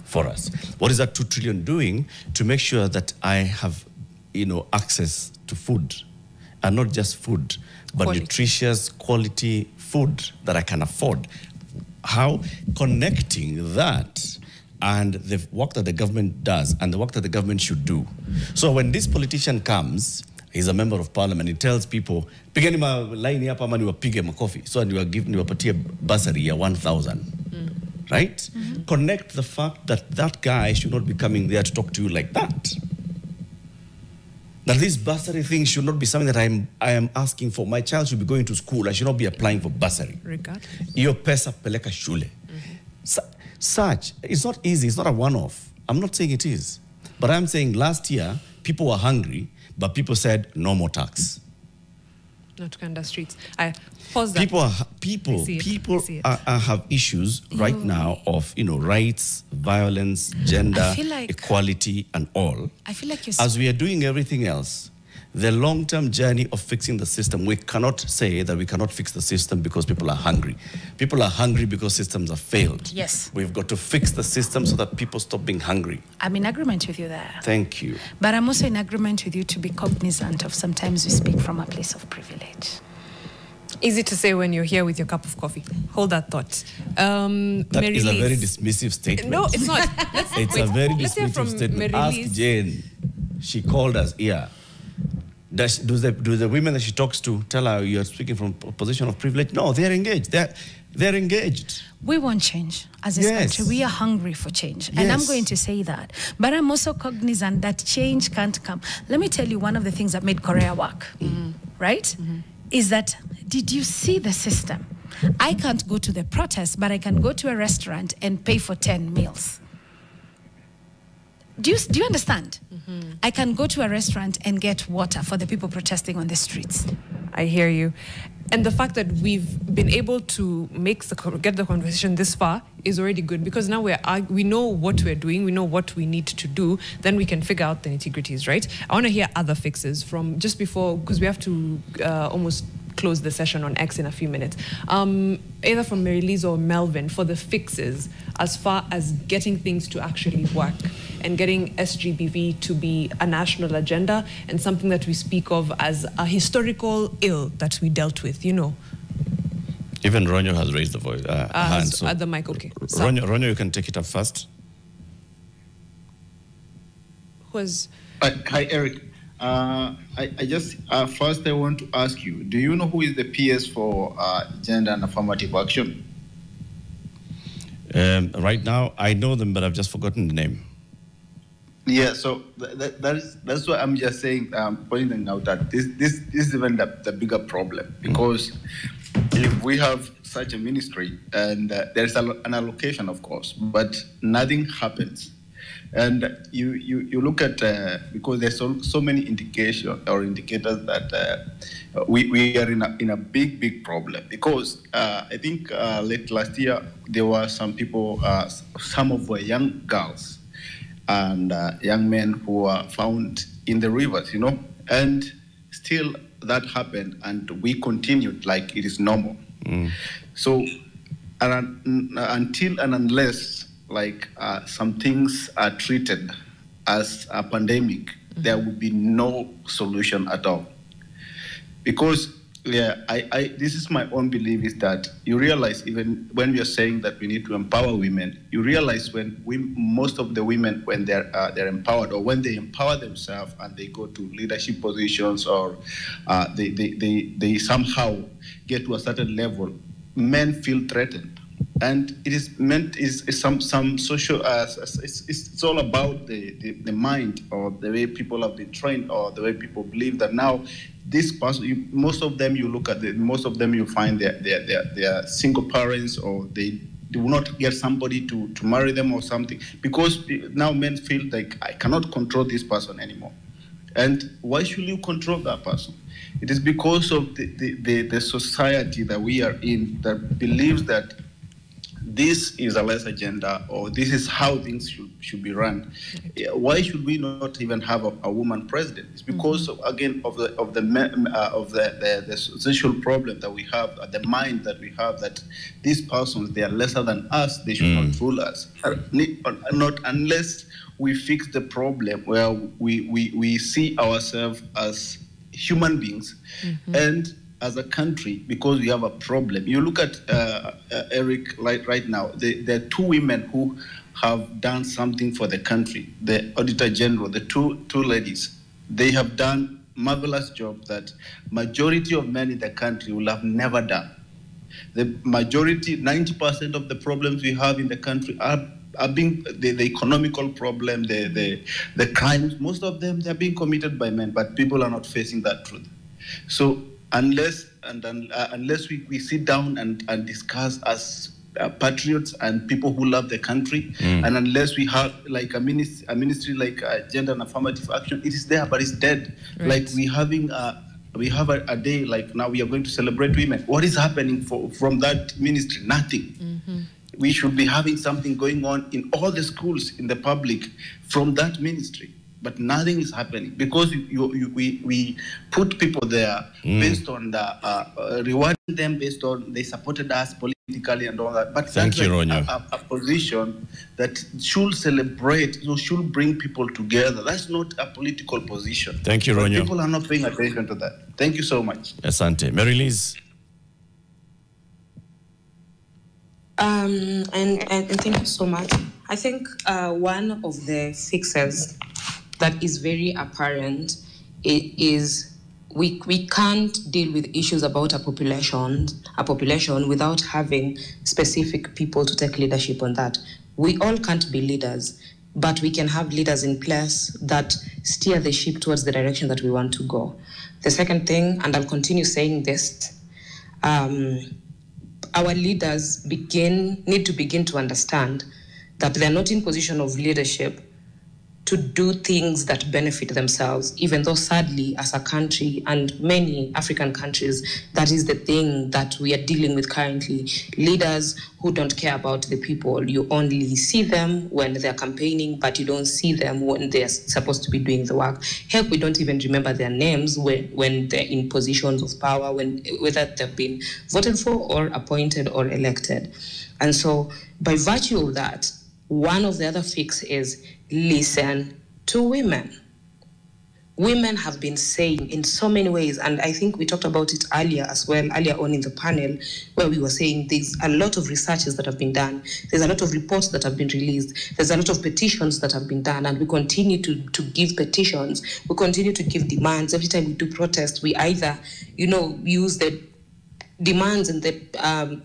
for us? What is that 2 trillion doing to make sure that I have, access to food? And not just food, but nutritious, quality food that I can afford. How? Connecting that and the work that the government does and the work that the government should do. So when this politician comes, he's a member of parliament, he tells people, pigeni ma line hapa ama niwapige makofi. So niwapatie bursary ya 1,000. Right? Connect the fact that that guy should not be coming there to talk to you like that. That this bursary thing should not be something that I am asking for. My child should be going to school. I should not be applying for bursary. Regardless. Iyo pesa peleka shule. Such, it's not easy. It's not a one-off. I'm not saying it is. But I'm saying last year, people were hungry, but people said no more tax. Not to the streets. I pause that. People have issues right now of rights, violence, gender, equality, and all. I feel like as we are doing everything else, the long-term journey of fixing the system, we cannot say that we cannot fix the system because people are hungry. People are hungry because systems have failed. Yes. We've got to fix the system so that people stop being hungry. I'm in agreement with you there. Thank you. But I'm also in agreement with you to be cognizant of sometimes we speak from a place of privilege. Easy to say when you're here with your cup of coffee. Hold that thought. That is a very dismissive statement. No, it's not. It's a very dismissive statement. Ask Jane. She called us here. Do the women that she talks to tell her you're speaking from a position of privilege? No, they're engaged. They're engaged. We want change as a country. We are hungry for change. And I'm going to say that. But I'm also cognizant that change can't come. Let me tell you one of the things that made Korea work, right? Is that, did you see the system? I can't go to the protest, but I can go to a restaurant and pay for 10 meals. Do you understand? I can go to a restaurant and get water for the people protesting on the streets. I hear you. And the fact that we've been able to get the conversation this far is already good, because now we know what we're doing, we know what we need to do, then we can figure out the nitty-gritties, right? I want to hear other fixes from just before, because we have to almost close the session on X in a few minutes. Either from Mary-Liz or Melvin, for the fixes as far as getting things to actually work and getting SGBV to be a national agenda and something that we speak of as a historical ill that we dealt with, Even Ronyo has raised the voice. Hand, so at the mic, okay. Ronyo, you can take it up first. Hi, Eric. I just first I want to ask you, do you know who is the PS for gender and affirmative action? Right now, I know them, but I've just forgotten the name. Yeah, so that's what I'm just saying, pointing out that this is even the bigger problem, because if we have such a ministry and there's an allocation, of course, but nothing happens, And you look at, because there's so many indicators that we are in a big problem. Because I think late last year, there were some people, some of the young girls and young men who were found in the rivers, and still that happened, and we continued like it is normal. So until and unless some things are treated as a pandemic, there will be no solution at all. Because this is my own belief, is that you realize, even when we are saying that we need to empower women, you realize when most of the women, when they're empowered, or when they empower themselves and they go to leadership positions, or they somehow get to a certain level, men feel threatened. And it is meant is some social. It's all about the mind, or the way people have been trained, or the way people believe that now this person. Most of them, you look at most of them, you find they are single parents, or they do not get somebody to marry them or something, because now men feel like, I cannot control this person anymore. And why should you control that person? It is because of the society that we are in, that believes that this is a less agenda, or this is how things should be run. Why should we not even have a woman president? It's because of the social problem that we have, the mind that we have, that these persons, they are lesser than us, they should not rule us. Not unless we fix the problem where we see ourselves as human beings, and as a country, because we have a problem. You look at Eric right now, there are two women who have done something for the country. The Auditor General, the two ladies, they have done marvelous job that majority of men in the country will have never done. The majority, 90% of the problems we have in the country are being the economical problem, the crimes. Most of them, they're being committed by men, but people are not facing that truth. So unless we sit down and discuss as patriots and people who love the country, and unless we have like a ministry like gender and affirmative action, it is there, but it's dead. Right. Like we have a day, like now we are going to celebrate women. What is happening from that ministry? Nothing. We should be having something going on in all the schools, in the public, from that ministry. But nothing is happening, because we put people there based on rewarding them based on they supported us politically and all that. But that's a position that should celebrate, should bring people together. That's not a political position. Thank you, Ronyo. People are not paying attention to that. Thank you so much. Asante. Mary-Liz. And thank you so much. I think one of the fixes that is very apparent is we can't deal with issues about a population without having specific people to take leadership on that. We all can't be leaders, but we can have leaders in place that steer the ship towards the direction that we want to go. The second thing, and I'll continue saying this, our leaders need to begin to understand that they're not in position of leadership to do things that benefit themselves, even though sadly, as a country and many African countries, that is the thing that we are dealing with currently. Leaders who don't care about the people. You only see them when they're campaigning, but you don't see them when they're supposed to be doing the work. Heck, we don't even remember their names when they're in positions of power, whether they've been voted for or appointed or elected. And so by virtue of that, one of the other fix is listen to women. Women have been saying in so many ways, and I think we talked about it earlier on in the panel, where we were saying there's a lot of researches that have been done, there's a lot of reports that have been released, there's a lot of petitions that have been done, and we continue to give petitions, we continue to give demands. Every time we do protest, we either, use the demands and the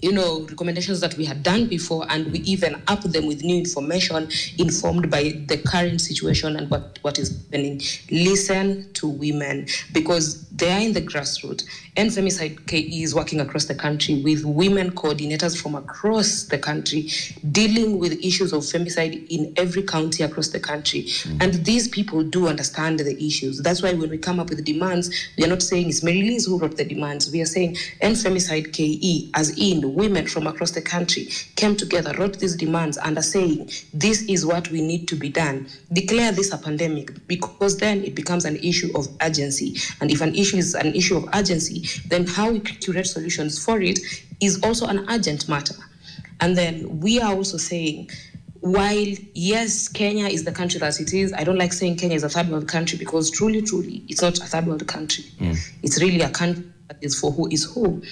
recommendations that we had done before, and we even up them with new information informed by the current situation and what is happening. Listen to women, because they are in the grassroots. End Femicide KE is working across the country with women coordinators from across the country, dealing with issues of femicide in every county across the country. And these people do understand the issues. That's why when we come up with demands, we are not saying it's Mary Liz who wrote the demands. We are saying End Femicide KE, as in women from across the country, came together, wrote these demands, and are saying this is what we need to be done. Declare this a pandemic, because then it becomes an issue of urgency. And if an issue is an issue of urgency, then how we curate solutions for it is also an urgent matter. And then we are also saying, while yes, Kenya is the country that it is, I don't like saying Kenya is a third world country, because truly, it's not a third world country. It's really a country that is for who is who.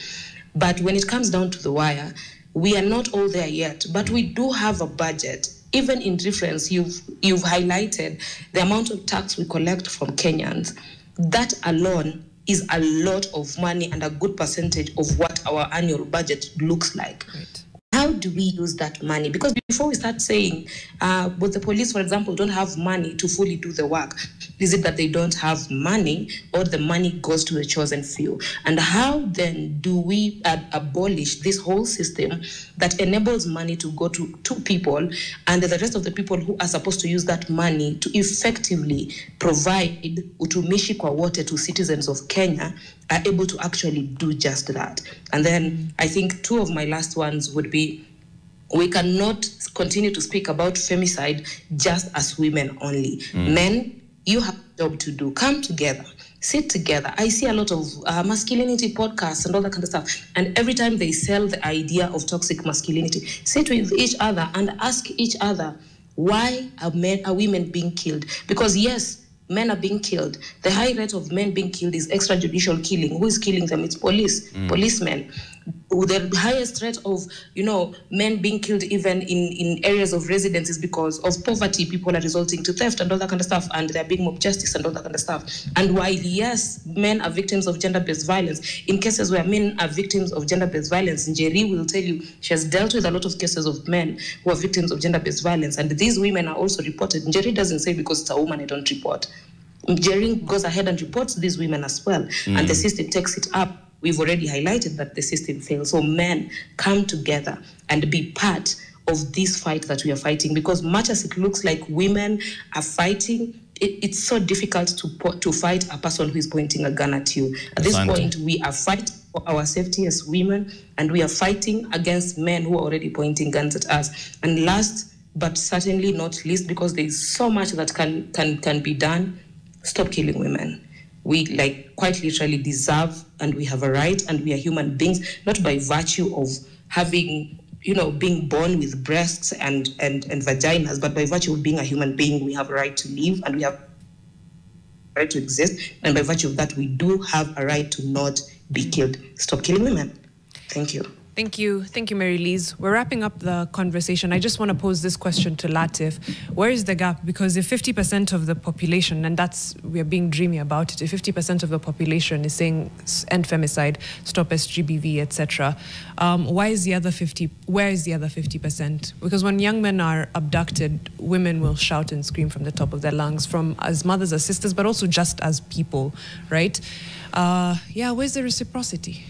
But when it comes down to the wire, we are not all there yet, but we do have a budget. Even in reference, you've highlighted the amount of tax we collect from Kenyans. That alone is a lot of money and a good percentage of what our annual budget looks like. Right. How do we use that money? Because before we start saying, but the police, for example, don't have money to fully do the work, is it that they don't have money, or the money goes to the chosen few? And how then do we abolish this whole system that enables money to go to two people, and the rest of the people who are supposed to use that money to effectively provide utumishi kwa wote to citizens of Kenya are able to actually do just that? And then I think two of my last ones would be, we cannot continue to speak about femicide just as women only. Men, you have a job to do. Come together, sit together. I see a lot of masculinity podcasts and all that kind of stuff. And every time they sell the idea of toxic masculinity, sit with each other and ask each other, why are women being killed? Because yes, men are being killed. The high rate of men being killed is extrajudicial killing. Who is killing them? It's policemen. The highest rate of, men being killed even in areas of residence is because of poverty. People are resulting to theft and all that kind of stuff, and they're being mob justice and all that kind of stuff. And while, yes, men are victims of gender-based violence, in cases where men are victims of gender-based violence, Njeri will tell you she has dealt with a lot of cases of men who are victims of gender-based violence, and these women are also reported. Njeri doesn't say because it's a woman I don't report. Njeri goes ahead and reports these women as well, and the system takes it up. We've already highlighted that the system fails. So men, come together and be part of this fight that we are fighting, because much as it looks like women are fighting, it's so difficult to fight a person who is pointing a gun at you. At this point, we are fighting for our safety as women, and we are fighting against men who are already pointing guns at us. And last, but certainly not least, because there is so much that can be done, stop killing women. We quite literally deserve, and we have a right, and we are human beings, not by virtue of having, being born with breasts and vaginas, but by virtue of being a human being. We have a right to live, and we have a right to exist, and by virtue of that, we do have a right to not be killed. Stop killing women. Thank you. Thank you, Mary Liz. We're wrapping up the conversation. I just want to pose this question to Latif. Where is the gap? Because if 50% of the population, and we are being dreamy about it, if 50% of the population is saying end femicide, stop SGBV, etc., where is the other 50%? Because when young men are abducted, women will shout and scream from the top of their lungs, from as mothers, as sisters, but also just as people, right? Where's the reciprocity?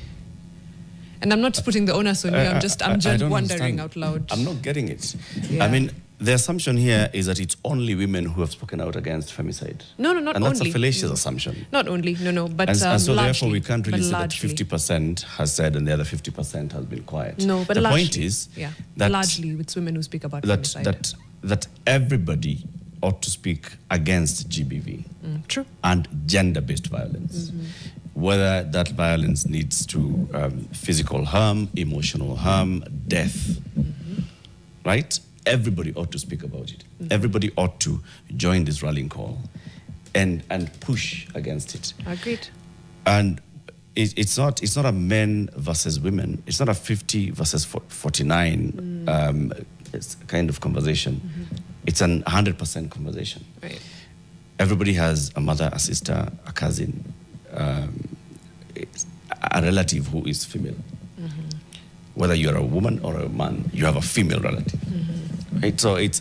And I'm not putting the onus on you, I'm just wondering out loud. I'm not getting it. Yeah. I mean, the assumption here is that it's only women who have spoken out against femicide. No, not only. And that's a fallacious assumption. Not only, but and so largely, therefore we can't really say that largely. 50% has said and the other 50% has been quiet. No, but the largely, point is that largely it's women who speak about femicide. That everybody ought to speak against GBV. True. And gender-based violence. Whether that violence leads to physical harm, emotional harm, death, right? Everybody ought to speak about it. Everybody ought to join this rallying call and push against it. Agreed. And it's not a men versus women. It's not a 50 versus 49 it's kind of conversation. It's an 100% conversation. Right. Everybody has a mother, a sister, a cousin, a relative who is female. whether you're a woman or a man, you have a female relative. Right? So it's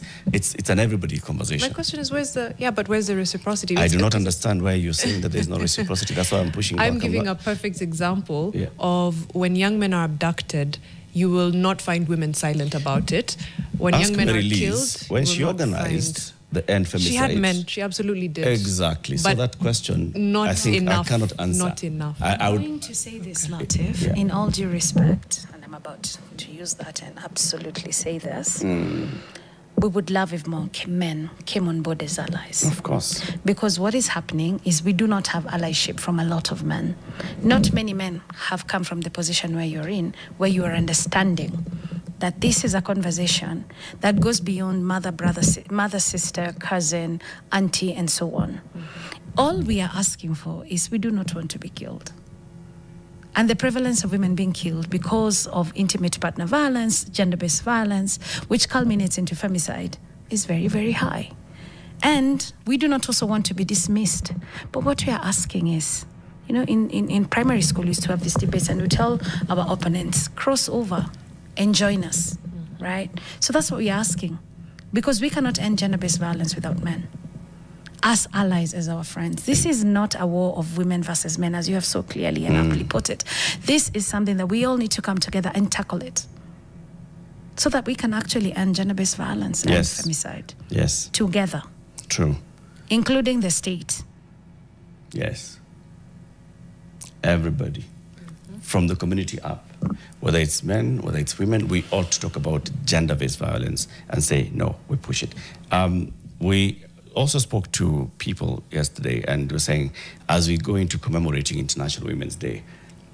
an everybody conversation. My question is, where's the reciprocity? I do not understand why you're saying that there's no reciprocity. That's why I'm pushing back. I'm giving a perfect example of when young men are abducted, you will not find women silent about it. When young men are killed, when she organized the end femicide, she had men. She absolutely did. Exactly. So that question, not I think enough. I cannot answer. Not enough. I'm going to say this, Latif, in all due respect, and I'm about to use that and absolutely say this. We would love if more men came on board as allies. Of course. Because what is happening is we do not have allyship from a lot of men. Not many men have come from the position where you're in, where you are understanding that this is a conversation that goes beyond mother, brother, mother, sister, cousin, auntie, and so on. All we are asking for is we do not want to be killed. And the prevalence of women being killed because of intimate partner violence, gender-based violence, which culminates into femicide, is very, very high. And we do not also want to be dismissed. But what we are asking is, you know, in primary school, we used to have these debates, and we tell our opponents, cross over and join us, right? So that's what we're asking. Because we cannot end gender-based violence without men. As allies, as our friends. This is not a war of women versus men, as you have so clearly and aptly put it. This is something that we all need to come together and tackle it, so that we can actually end gender-based violence and femicide. Yes. Together. True. Including the state. Yes. Everybody. From the community up. Whether it's men, whether it's women, we ought to talk about gender-based violence and say, no, we push it. We also spoke to people yesterday and were saying, as we go into commemorating International Women's Day,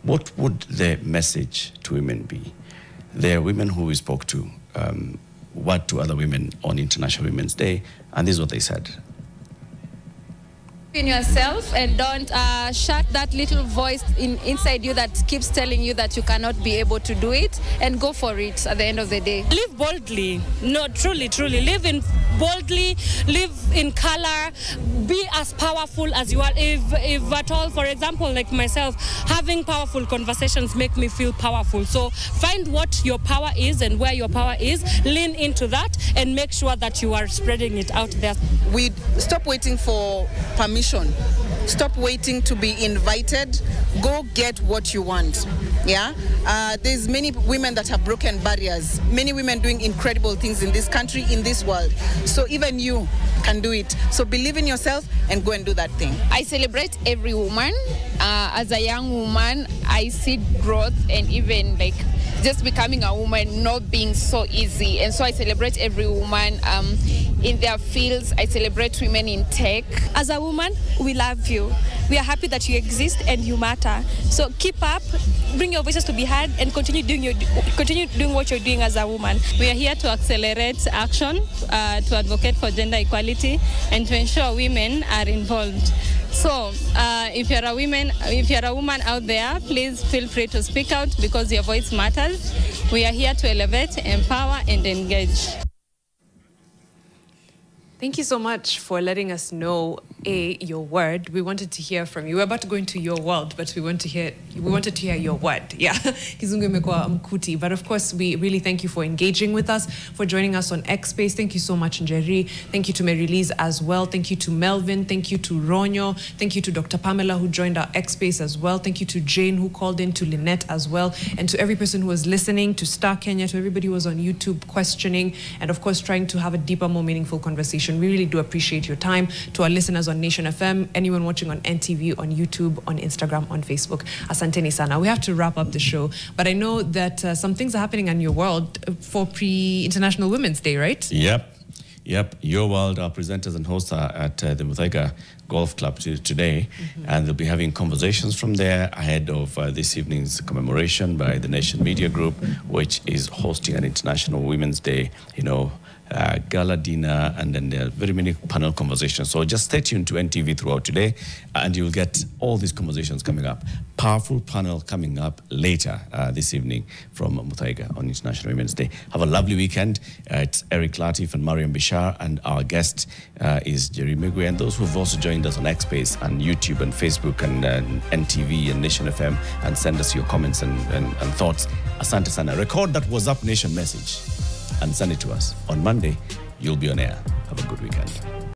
what would the message to women be? There are women who we spoke to, what to other women on International Women's Day, and this is what they said. In yourself, and don't shut that little voice inside you that keeps telling you that you cannot be able to do it, and go for it at the end of the day. Live boldly. No, truly, live in boldly, live in color, be as powerful as you are. If at all, for example, like myself, having powerful conversations make me feel powerful. So find what your power is and where your power is, lean into that, and make sure that you are spreading it out there. We stop waiting for permission. Stop waiting to be invited. Go get what you want. Yeah, there's many women that have broken barriers. Many women doing incredible things in this country, in this world. So even you can do it. So believe in yourself and go and do that thing. I celebrate every woman. As a young woman, I see growth, and even like just becoming a woman not being so easy. And so I celebrate every woman in their fields. I celebrate women in tech. As a woman, we love you. We are happy that you exist and you matter. So keep up, bring your voices to be heard, and continue doing what you're doing as a woman. We are here to accelerate action, to advocate for gender equality, and to ensure women are involved. So, if you're a woman out there, please feel free to speak out, because your voice matters. We are here to elevate, empower, and engage. Thank you so much for letting us know, your word. We wanted to hear from you. We're about to go into your world, but we wanted to hear your word. Yeah. Kizungu imekuwa mkuti. But of course, we really thank you for engaging with us, for joining us on XSpace. Thank you so much, Njeri. Thank you to Mary-Lise as well. Thank you to Melvin. Thank you to Ronyo. Thank you to Dr. Pamela, who joined our XSpace as well. Thank you to Jane, who called in, to Lynette as well, and to every person who was listening, to Star Kenya, to everybody who was on YouTube questioning, and of course, trying to have a deeper, more meaningful conversation. We really do appreciate your time. To our listeners on Nation FM, anyone watching on NTV, on YouTube, on Instagram, on Facebook, asanteni sana. We have to wrap up the show, but I know that some things are happening in your world for pre-International Women's Day, right? Yep. Your World, our presenters and hosts are at the Muthaiga Golf Club today, and they'll be having conversations from there ahead of this evening's commemoration by the Nation Media Group, which is hosting an International Women's Day, gala dinner, and then there are very many panel conversations. So just stay tuned to NTV throughout today, and you'll get all these conversations coming up. Powerful panel coming up later this evening from Muthaiga on International Women's Day. Have a lovely weekend. It's Eric Latif and Mariam Bishar, and our guest is Njeri Migwi, and those who have also joined us on XSpace and YouTube and Facebook and NTV and Nation FM, and send us your comments and thoughts. Asante sana. Record that WhatsApp Nation message and send it to us. On Monday, you'll be on air. Have a good weekend.